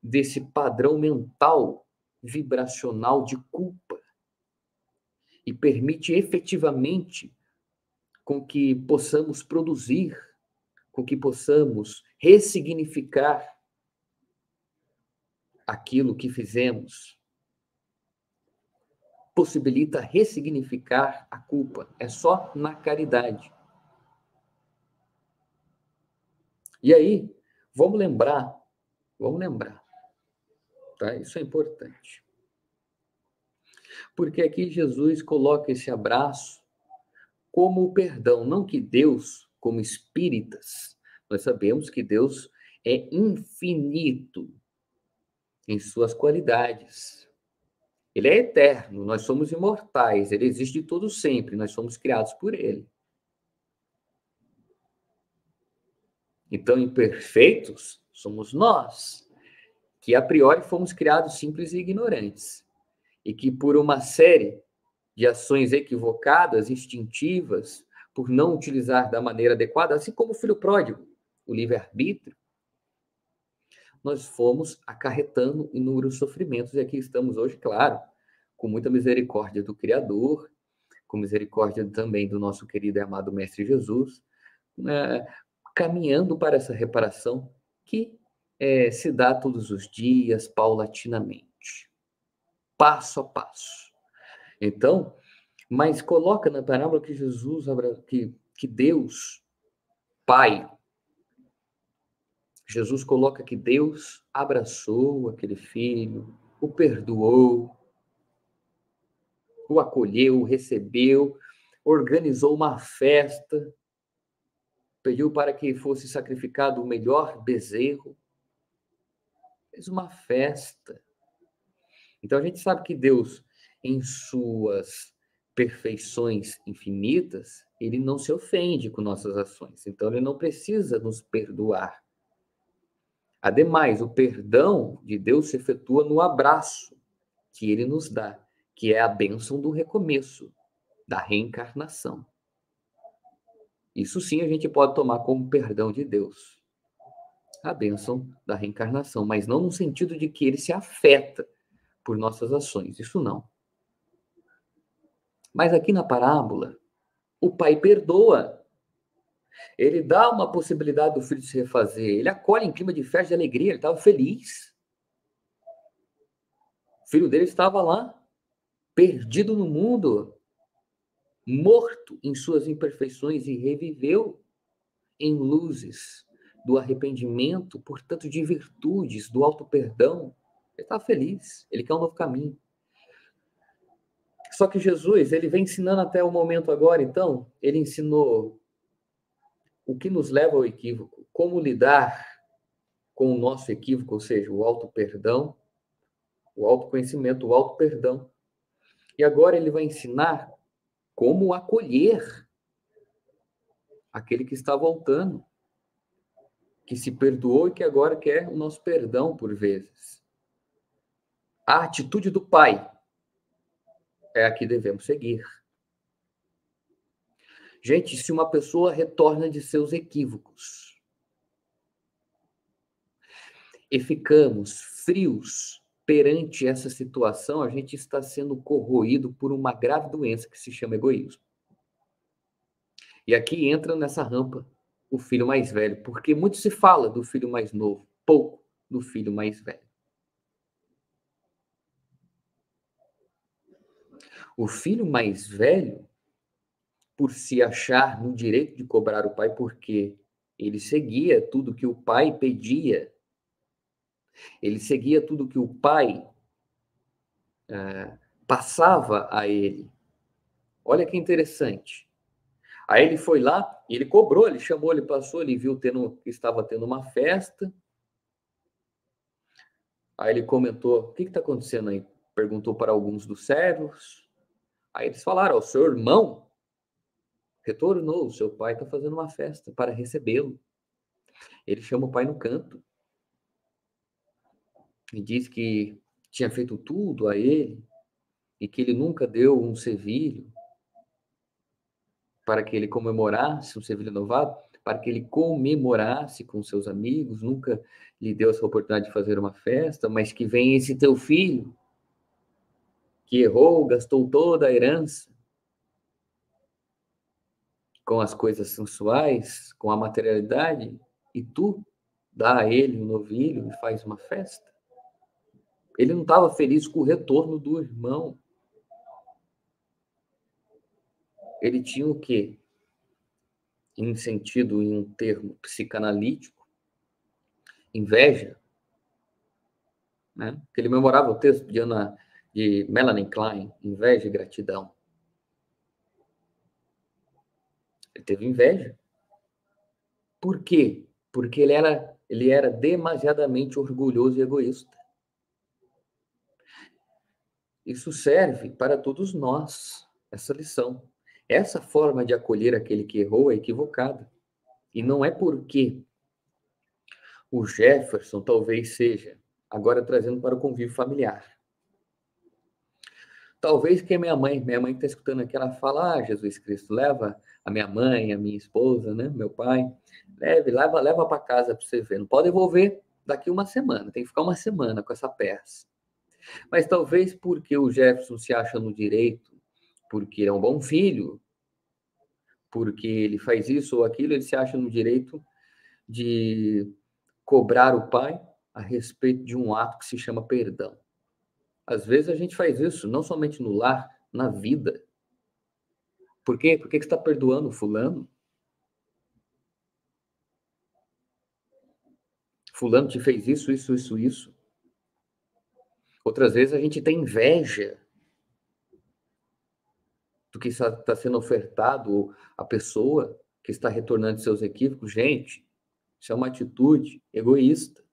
desse padrão mental vibracional de culpa e permite efetivamente com que possamos produzir, com que possamos ressignificar aquilo que fizemos, possibilita ressignificar a culpa. É só na caridade. E aí, vamos lembrar, tá? Isso é importante. Porque aqui Jesus coloca esse abraço como o perdão, não que Deus, como espíritas, nós sabemos que Deus é infinito em suas qualidades. Ele é eterno, nós somos imortais, ele existe de todo sempre, nós somos criados por ele. Então, imperfeitos somos nós, que a priori fomos criados simples e ignorantes, e que por uma série de ações equivocadas, instintivas, por não utilizar da maneira adequada, assim como o filho pródigo, o livre-arbítrio, nós fomos acarretando inúmeros sofrimentos, e aqui estamos hoje, claro, com muita misericórdia do Criador, com misericórdia também do nosso querido e amado Mestre Jesus, caminhando para essa reparação que se dá todos os dias, paulatinamente, passo a passo. Então, mas coloca na parábola que Jesus, que Deus, Pai, Jesus coloca que Deus abraçou aquele filho, o perdoou, o acolheu, o recebeu, organizou uma festa, pediu para que fosse sacrificado o melhor bezerro, fez uma festa. Então a gente sabe que Deus, em suas perfeições infinitas, ele não se ofende com nossas ações. Então ele não precisa nos perdoar. Ademais, o perdão de Deus se efetua no abraço que ele nos dá, que é a bênção do recomeço, da reencarnação. Isso sim a gente pode tomar como perdão de Deus, a bênção da reencarnação, mas não no sentido de que ele se afeta por nossas ações, isso não. Mas aqui na parábola, o pai perdoa. Ele dá uma possibilidade do filho se refazer. Ele acolhe em clima de festa, de alegria. Ele estava feliz. O filho dele estava lá, perdido no mundo, morto em suas imperfeições, e reviveu em luzes do arrependimento, portanto, de virtudes, do auto-perdão. Ele estava feliz. Ele quer um novo caminho. Só que Jesus, ele vem ensinando até o momento agora, então, ele ensinou o que nos leva ao equívoco, como lidar com o nosso equívoco, ou seja, o auto-perdão, o autoconhecimento, o auto-perdão. E agora ele vai ensinar como acolher aquele que está voltando, que se perdoou e que agora quer o nosso perdão por vezes. A atitude do pai é a que devemos seguir. Gente, se uma pessoa retorna de seus equívocos e ficamos frios perante essa situação, a gente está sendo corroído por uma grave doença que se chama egoísmo. E aqui entra nessa rampa o filho mais velho, porque muito se fala do filho mais novo, pouco do filho mais velho. O filho mais velho, por se achar no direito de cobrar o pai, porque ele seguia tudo que o pai pedia, ele seguia tudo que o pai passava a ele. Olha que interessante. Aí ele foi lá, e ele cobrou, ele chamou, ele passou, ele viu que estava tendo uma festa. Aí ele comentou, o que está acontecendo aí? Perguntou para alguns dos servos. Aí eles falaram, o seu irmão retornou, o seu pai está fazendo uma festa para recebê-lo. Ele chama o pai no canto e diz que tinha feito tudo a ele e que ele nunca deu um servilho para que ele comemorasse, um servilho renovado, para que ele comemorasse com seus amigos, nunca lhe deu essa oportunidade de fazer uma festa, mas que vem esse teu filho, que errou, gastou toda a herança com as coisas sensuais, com a materialidade, e tu dá a ele um novilho e faz uma festa. Ele não estava feliz com o retorno do irmão. Ele tinha o quê? Em sentido, em um termo psicanalítico, inveja, né? Que ele memorava o texto de Melanie Klein, inveja e gratidão. Ele teve inveja. Por quê? Porque ele era demasiadamente orgulhoso e egoísta. Isso serve para todos nós, essa lição. Essa forma de acolher aquele que errou é equivocada. E não é porque o Jefferson talvez seja, agora trazendo para o convívio familiar. Talvez que minha mãe que está escutando aqui, ela fala, Jesus Cristo, leva a minha mãe, a minha esposa, né, meu pai, leva para casa para você ver. Não pode devolver daqui uma semana, tem que ficar uma semana com essa peça. Mas talvez porque o Jefferson se acha no direito, porque é um bom filho, porque ele faz isso ou aquilo, ele se acha no direito de cobrar o pai a respeito de um ato que se chama perdão. Às vezes a gente faz isso, não somente no lar, na vida. Por quê? Por que você está perdoando fulano? Fulano te fez isso, isso, isso, isso. Outras vezes a gente tem inveja do que está sendo ofertado à pessoa que está retornando de seus equívocos. Gente, isso é uma atitude egoísta.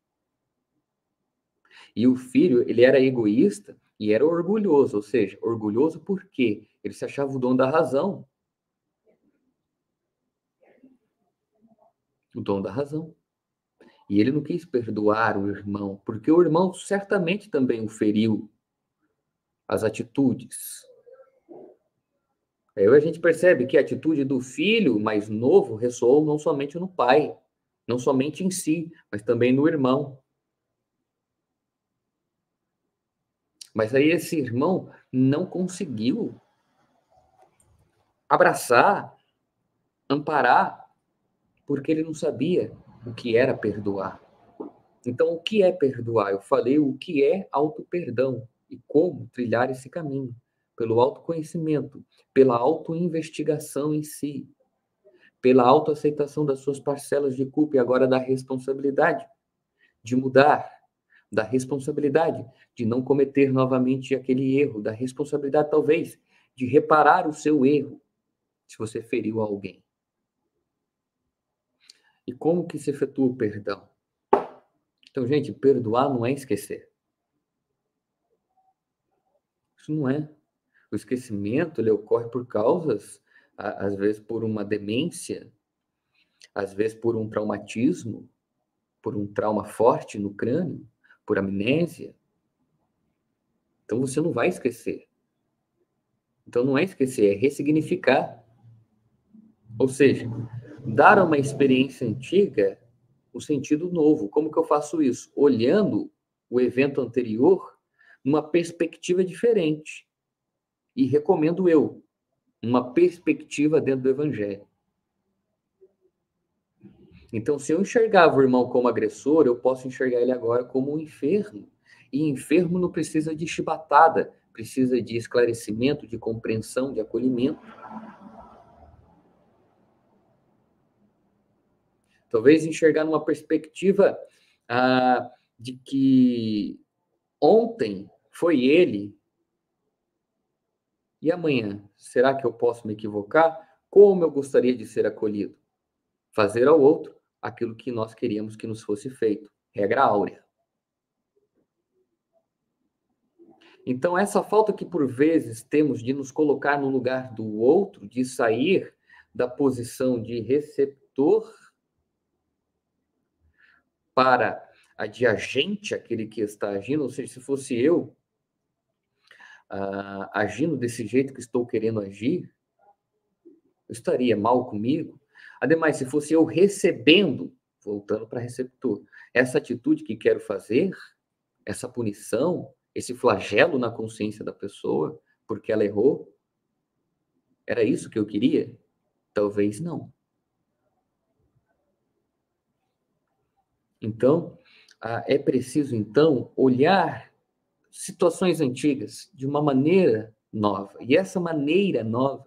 E o filho, ele era egoísta e era orgulhoso, ou seja, orgulhoso porque ele se achava o dono da razão. O dono da razão. E ele não quis perdoar o irmão, porque o irmão certamente também o feriu, as atitudes. Aí a gente percebe que a atitude do filho mais novo ressoou não somente no pai, não somente em si, mas também no irmão. Mas aí esse irmão não conseguiu abraçar, amparar, porque ele não sabia o que era perdoar. Então, o que é perdoar? Eu falei o que é auto-perdão e como trilhar esse caminho. Pelo autoconhecimento, pela autoinvestigação em si, pela autoaceitação das suas parcelas de culpa e agora da responsabilidade de mudar, da responsabilidade de não cometer novamente aquele erro, da responsabilidade, talvez, de reparar o seu erro, se você feriu alguém. E como que se efetua o perdão? Então, gente, perdoar não é esquecer. Isso não é. O esquecimento, ele ocorre por causas, às vezes por uma demência, às vezes por um traumatismo, por um trauma forte no crânio, por amnésia. Então, você não vai esquecer. Então, não é esquecer, é ressignificar. Ou seja, dar a uma experiência antiga um sentido novo. Como que eu faço isso? Olhando o evento anterior numa perspectiva diferente. E recomendo eu, uma perspectiva dentro do Evangelho. Então, se eu enxergava o irmão como agressor, eu posso enxergar ele agora como um enfermo. E enfermo não precisa de chibatada, precisa de esclarecimento, de compreensão, de acolhimento. Talvez enxergar numa perspectiva de que ontem foi ele e amanhã, será que eu posso me equivocar? Como eu gostaria de ser acolhido? Fazer ao outro aquilo que nós queríamos que nos fosse feito. Regra áurea. Então, essa falta que por vezes temos de nos colocar no lugar do outro, de sair da posição de receptor para a de agente, aquele que está agindo, ou seja, se fosse eu agindo desse jeito que estou querendo agir, eu estaria mal comigo. Ademais, se fosse eu recebendo, voltando para receptor, essa atitude que quero fazer, essa punição, esse flagelo na consciência da pessoa, porque ela errou, era isso que eu queria? Talvez não. Então, é preciso, então, olhar situações antigas de uma maneira nova. E essa maneira nova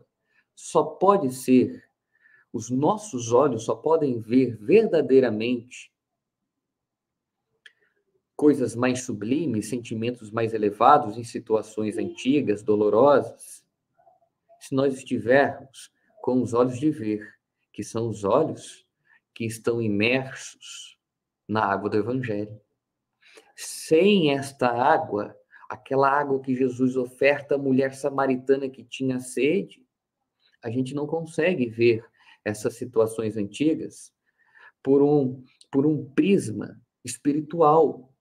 só pode ser, os nossos olhos só podem ver verdadeiramente coisas mais sublimes, sentimentos mais elevados em situações antigas, dolorosas, se nós estivermos com os olhos de ver, que são os olhos que estão imersos na água do Evangelho. Sem esta água, aquela água que Jesus oferta à mulher samaritana que tinha sede, a gente não consegue ver essas situações antigas por um prisma espiritual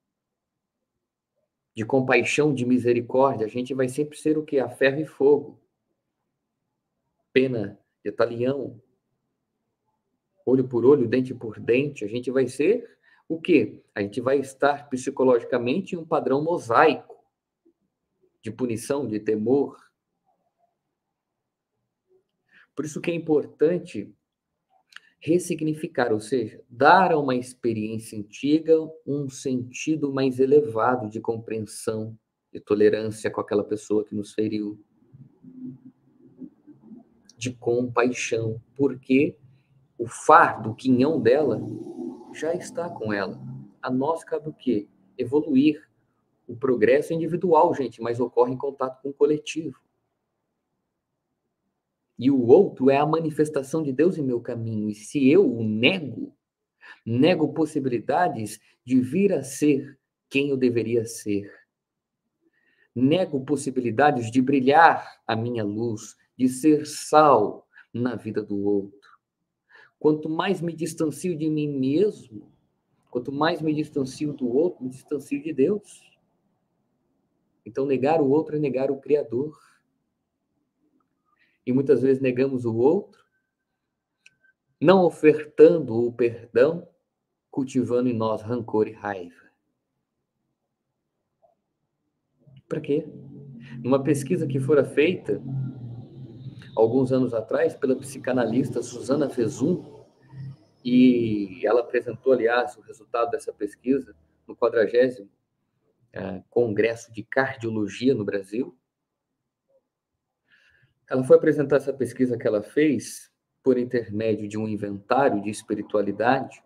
de compaixão, de misericórdia. A gente vai sempre ser o quê? A ferro e fogo. Pena de talião. Olho por olho, dente por dente. A gente vai ser o quê? A gente vai estar psicologicamente em um padrão mosaico de punição, de temor. Por isso que é importante ressignificar, ou seja, dar a uma experiência antiga um sentido mais elevado de compreensão, de tolerância com aquela pessoa que nos feriu, de compaixão, porque o fardo, o quinhão dela, já está com ela. A nós cabe o quê? Evoluir. O progresso é individual, gente, mas ocorre em contato com o coletivo. E o outro é a manifestação de Deus em meu caminho. E se eu o nego possibilidades de vir a ser quem eu deveria ser. Nego possibilidades de brilhar a minha luz, de ser sal na vida do outro. Quanto mais me distancio de mim mesmo, quanto mais me distancio do outro, me distancio de Deus. Então, negar o outro é negar o Criador. E muitas vezes negamos o outro, não ofertando o perdão, cultivando em nós rancor e raiva. Para quê? Numa pesquisa que fora feita alguns anos atrás pela psicanalista Susana Vezum, e ela apresentou, aliás, o resultado dessa pesquisa no 40º Congresso de Cardiologia no Brasil. Ela foi apresentar essa pesquisa que ela fez por intermédio de um inventário de espiritualidade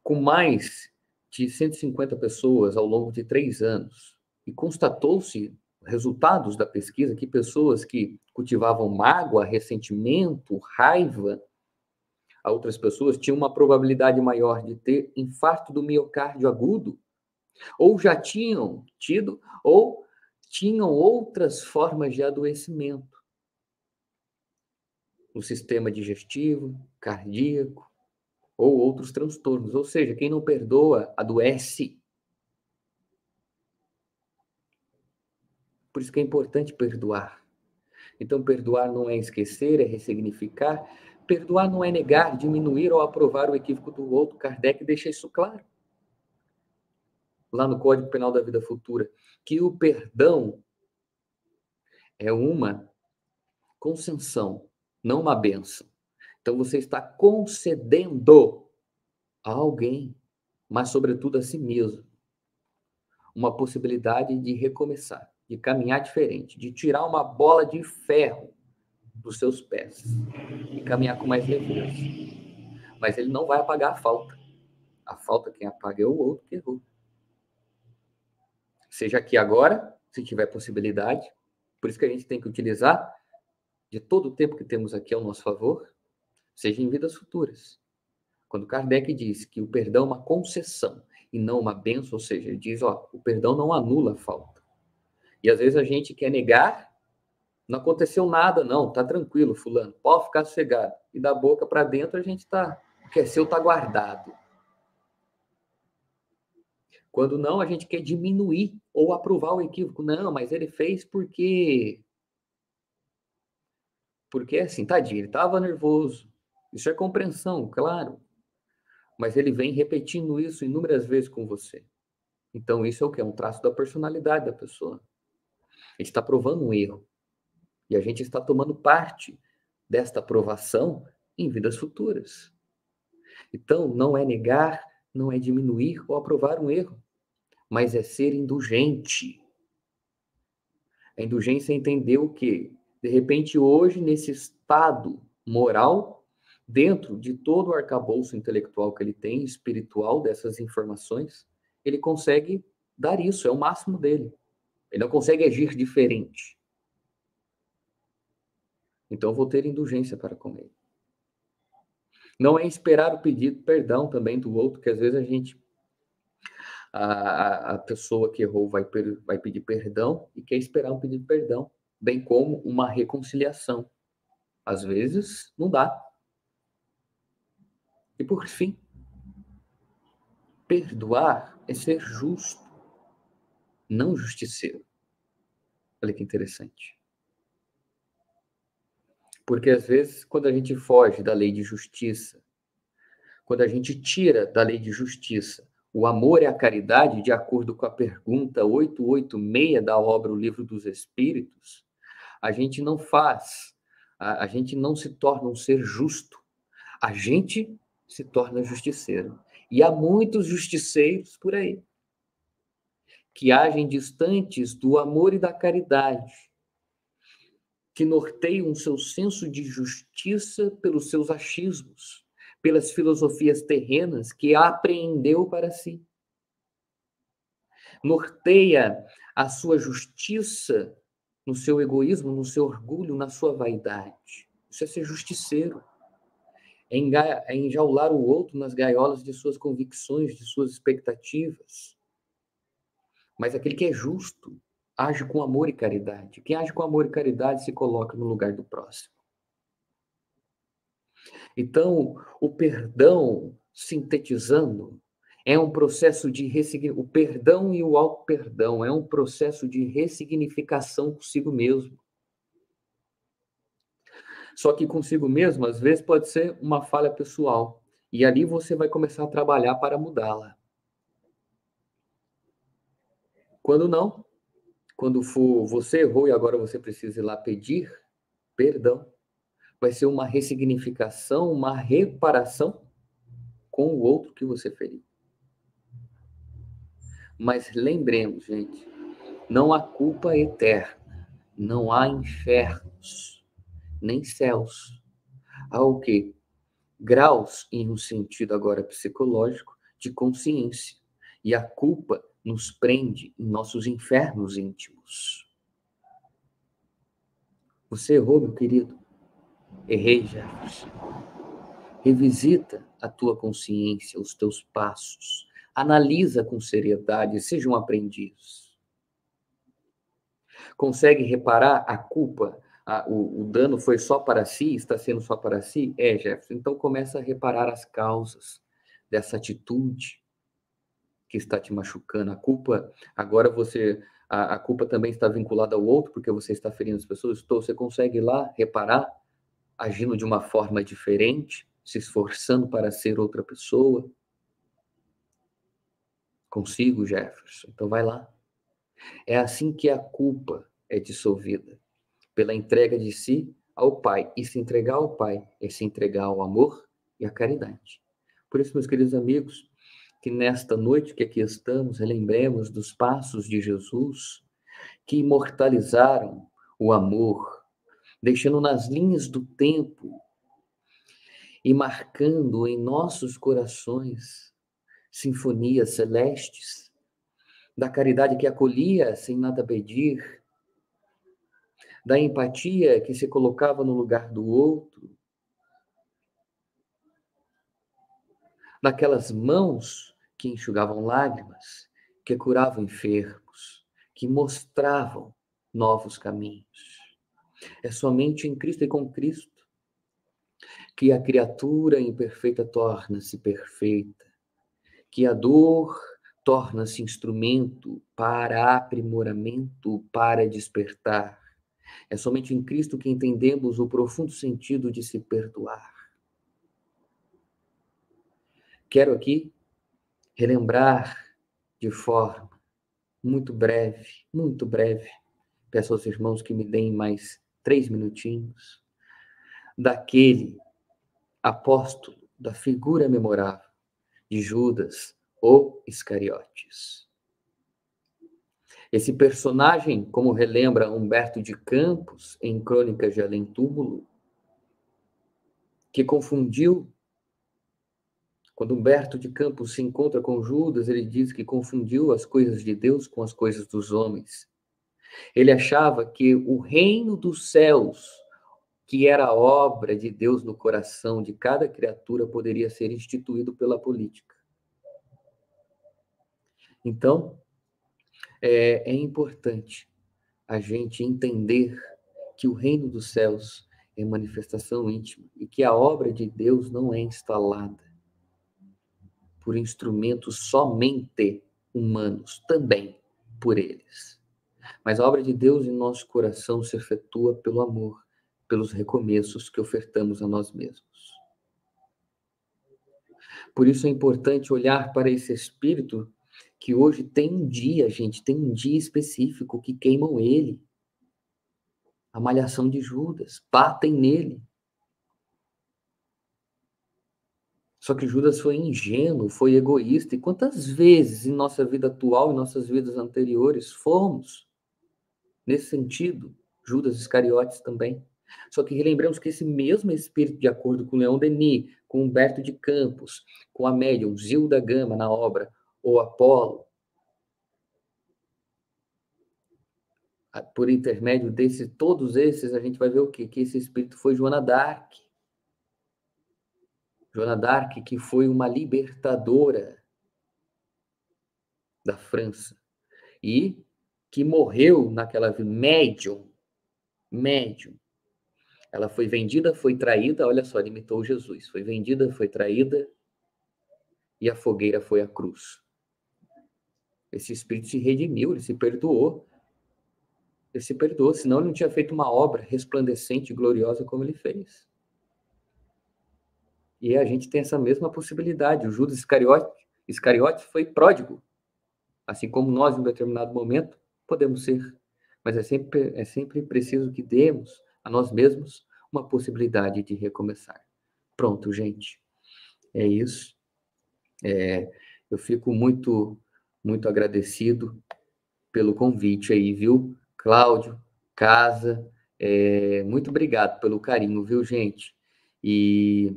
com mais de 150 pessoas ao longo de 3 anos. E constatou-se, resultados da pesquisa, que pessoas que cultivavam mágoa, ressentimento, raiva a outras pessoas tinham uma probabilidade maior de ter infarto do miocárdio agudo, ou já tinham tido, ou tinham outras formas de adoecimento no sistema digestivo, cardíaco, ou outros transtornos. Ou seja, quem não perdoa, adoece. Por isso que é importante perdoar. Então, perdoar não é esquecer, é ressignificar. Perdoar não é negar, diminuir ou aprovar o equívoco do outro. Kardec deixa isso claro, lá no Código Penal da Vida Futura, que o perdão é uma concessão, não uma bênção. Então, você está concedendo a alguém, mas, sobretudo, a si mesmo, uma possibilidade de recomeçar, de caminhar diferente, de tirar uma bola de ferro dos seus pés e caminhar com mais leveza. Mas ele não vai apagar a falta. A falta quem apaga é o outro que errou. Seja aqui agora, se tiver possibilidade. Por isso que a gente tem que utilizar de todo o tempo que temos aqui ao nosso favor, seja em vidas futuras. Quando Kardec diz que o perdão é uma concessão e não uma bênção, ou seja, ele diz, o perdão não anula a falta. E às vezes a gente quer negar, não aconteceu nada, não, tá tranquilo, fulano, pode ficar sossegado. E da boca para dentro a gente o que é seu tá guardado. Quando não, a gente quer diminuir ou aprovar o equívoco. Não, mas ele fez porque assim, tadinho, ele estava nervoso. Isso é compreensão, claro. Mas ele vem repetindo isso inúmeras vezes com você. Então, isso é o quê? É um traço da personalidade da pessoa. A gente está provando um erro. E a gente está tomando parte desta aprovação em vidas futuras. Então, não é negar, não é diminuir ou aprovar um erro, mas é ser indulgente. A indulgência é entender o quê? De repente, hoje, nesse estado moral, dentro de todo o arcabouço intelectual que ele tem, espiritual, dessas informações, ele consegue dar isso, é o máximo dele. Ele não consegue agir diferente. Então, vou ter indulgência para com ele. Não é esperar o pedido, perdão também do outro, que às vezes a pessoa que errou vai pedir perdão e quer esperar um pedido de perdão, bem como uma reconciliação. Às vezes, não dá. E por fim, perdoar é ser justo, não justiceiro. Olha que interessante. Porque às vezes, quando a gente foge da lei de justiça, quando a gente tira da lei de justiça o amor e a caridade, de acordo com a pergunta 886 da obra O Livro dos Espíritos, a gente não se torna um ser justo, a gente se torna justiceiro. E há muitos justiceiros por aí, que agem distantes do amor e da caridade, que norteiam seu senso de justiça pelos seus achismos, pelas filosofias terrenas que apreendeu para si. Norteia a sua justiça no seu egoísmo, no seu orgulho, na sua vaidade. Isso é ser justiceiro. É enjaular o outro nas gaiolas de suas convicções, de suas expectativas. Mas aquele que é justo age com amor e caridade. Quem age com amor e caridade se coloca no lugar do próximo. Então, o perdão, sintetizando, é um processo de o perdão e o auto-perdão é um processo de ressignificação consigo mesmo. Só que consigo mesmo, às vezes, pode ser uma falha pessoal. E ali você vai começar a trabalhar para mudá-la. Quando não, quando for você errou e agora você precisa ir lá pedir perdão, vai ser uma ressignificação, uma reparação com o outro que você feriu. Mas lembremos, gente, não há culpa eterna, não há infernos, nem céus. Há o quê? Graus, em um sentido agora psicológico, de consciência. E a culpa nos prende em nossos infernos íntimos. Você errou, meu querido? Errei, Jefferson. Revisita a tua consciência, os teus passos. Analisa com seriedade, seja um aprendiz. Consegue reparar a culpa? O dano foi só para si? Está sendo só para si? Jefferson. Então começa a reparar as causas dessa atitude que está te machucando. A culpa, agora a culpa também está vinculada ao outro, porque você está ferindo as pessoas. Você consegue ir lá reparar, agindo de uma forma diferente, se esforçando para ser outra pessoa? Consigo, Jefferson. Então vai lá. É assim que a culpa é dissolvida, pela entrega de si ao Pai. E se entregar ao Pai é se entregar ao amor e à caridade. Por isso, meus queridos amigos, que nesta noite que aqui estamos, relembremos dos passos de Jesus, que imortalizaram o amor, deixando nas linhas do tempo e marcando em nossos corações sinfonias celestes, da caridade que acolhia sem nada pedir, da empatia que se colocava no lugar do outro, daquelas mãos que enxugavam lágrimas, que curavam enfermos, que mostravam novos caminhos. É somente em Cristo e com Cristo que a criatura imperfeita torna-se perfeita, que a dor torna-se instrumento para aprimoramento, para despertar. É somente em Cristo que entendemos o profundo sentido de se perdoar. Quero aqui relembrar de forma muito breve, peço aos irmãos que me deem mais 3 minutinhos, daquele apóstolo, da figura memorável de Judas ou Iscariotes. Esse personagem, como relembra Humberto de Campos em Crônicas de Além Túmulo, que confundiu, quando Humberto de Campos se encontra com Judas, ele diz que confundiu as coisas de Deus com as coisas dos homens. Ele achava que o reino dos céus, que era a obra de Deus no coração de cada criatura, poderia ser instituído pela política. Então, é importante a gente entender que o reino dos céus é manifestação íntima e que a obra de Deus não é instalada por instrumentos somente humanos, também por eles. Mas a obra de Deus em nosso coração se efetua pelo amor, pelos recomeços que ofertamos a nós mesmos. Por isso é importante olhar para esse espírito que hoje tem um dia, gente, tem um dia específico que queimam ele. A malhação de Judas, batem nele. Só que Judas foi ingênuo, foi egoísta. E quantas vezes em nossa vida atual, em nossas vidas anteriores, fomos nesse sentido? Judas Iscariotes também. Só que relembramos que esse mesmo espírito, de acordo com Leon Denis, com Humberto de Campos, com a médium Zilda Gama na obra O Apolo, por intermédio desses, todos esses, a gente vai ver o quê? Que esse espírito foi Joana d'Arc. Joana d'Arc, que foi uma libertadora da França e que morreu naquela vida, médium. Ela foi vendida, foi traída, olha só, ele imitou Jesus. Foi vendida, foi traída e a fogueira foi a cruz. Esse espírito se redimiu, ele se perdoou. Ele se perdoou, senão ele não tinha feito uma obra resplandecente e gloriosa como ele fez. E a gente tem essa mesma possibilidade. O Judas Iscariote foi pródigo. Assim como nós, em um determinado momento, podemos ser. Mas é sempre preciso que demos a nós mesmos uma possibilidade de recomeçar. Pronto, gente. É isso. Eu fico muito, muito agradecido pelo convite aí, viu? Cláudio, Casa, muito obrigado pelo carinho, viu, gente? E,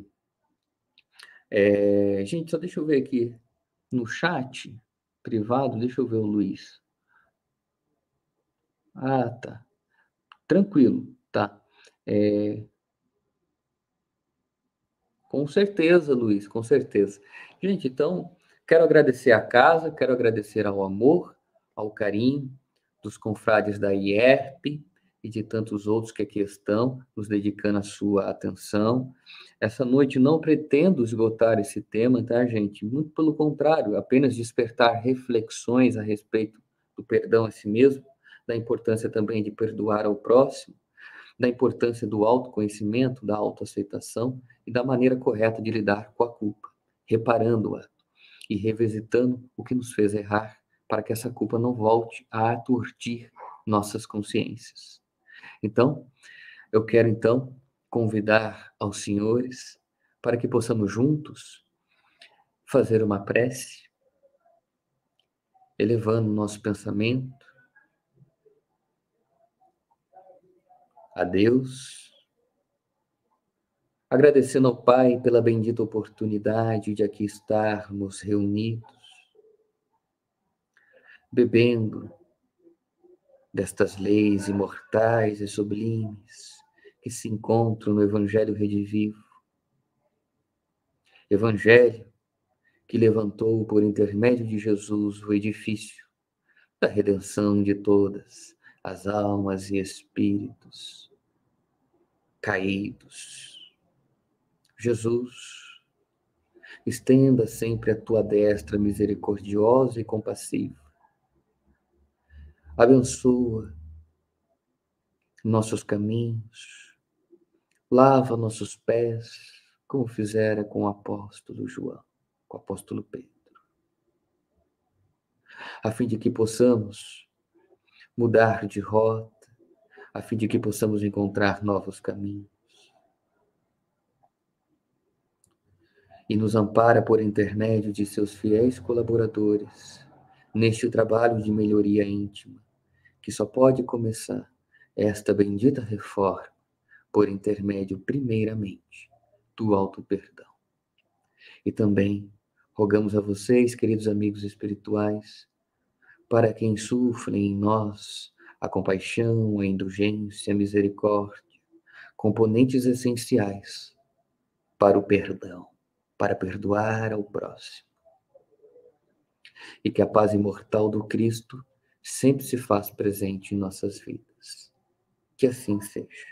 gente, só deixa eu ver aqui no chat privado, deixa eu ver o Luiz. Ah, tá. Tranquilo, tá. Com certeza, Luiz, com certeza. Gente, então, quero agradecer à casa, quero agradecer ao amor, ao carinho dos confrades da IERP e de tantos outros que aqui estão, nos dedicando a sua atenção. Essa noite não pretendo esgotar esse tema, tá, gente? Muito pelo contrário, apenas despertar reflexões a respeito do perdão a si mesmo, da importância também de perdoar ao próximo, da importância do autoconhecimento, da autoaceitação e da maneira correta de lidar com a culpa, reparando-a e revisitando o que nos fez errar, para que essa culpa não volte a aturdir nossas consciências. Então, eu quero então convidar aos senhores para que possamos juntos fazer uma prece, elevando nosso pensamento a Deus, agradecendo ao Pai pela bendita oportunidade de aqui estarmos reunidos, bebendo destas leis imortais e sublimes que se encontram no Evangelho Redivivo. Evangelho que levantou por intermédio de Jesus o edifício da redenção de todas as almas e espíritos caídos. Jesus, estenda sempre a tua destra misericordiosa e compassiva. Abençoa nossos caminhos, lava nossos pés, como fizera com o apóstolo João, com o apóstolo Pedro, a fim de que possamos mudar de rota, a fim de que possamos encontrar novos caminhos. E nos ampara por intermédio de seus fiéis colaboradores neste trabalho de melhoria íntima, que só pode começar esta bendita reforma por intermédio, primeiramente, do auto-perdão. E também rogamos a vocês, queridos amigos espirituais, para que insuflem em nós a compaixão, a indulgência, a misericórdia, componentes essenciais para o perdão, para perdoar ao próximo. E que a paz imortal do Cristo sempre se faz presente em nossas vidas. Que assim seja.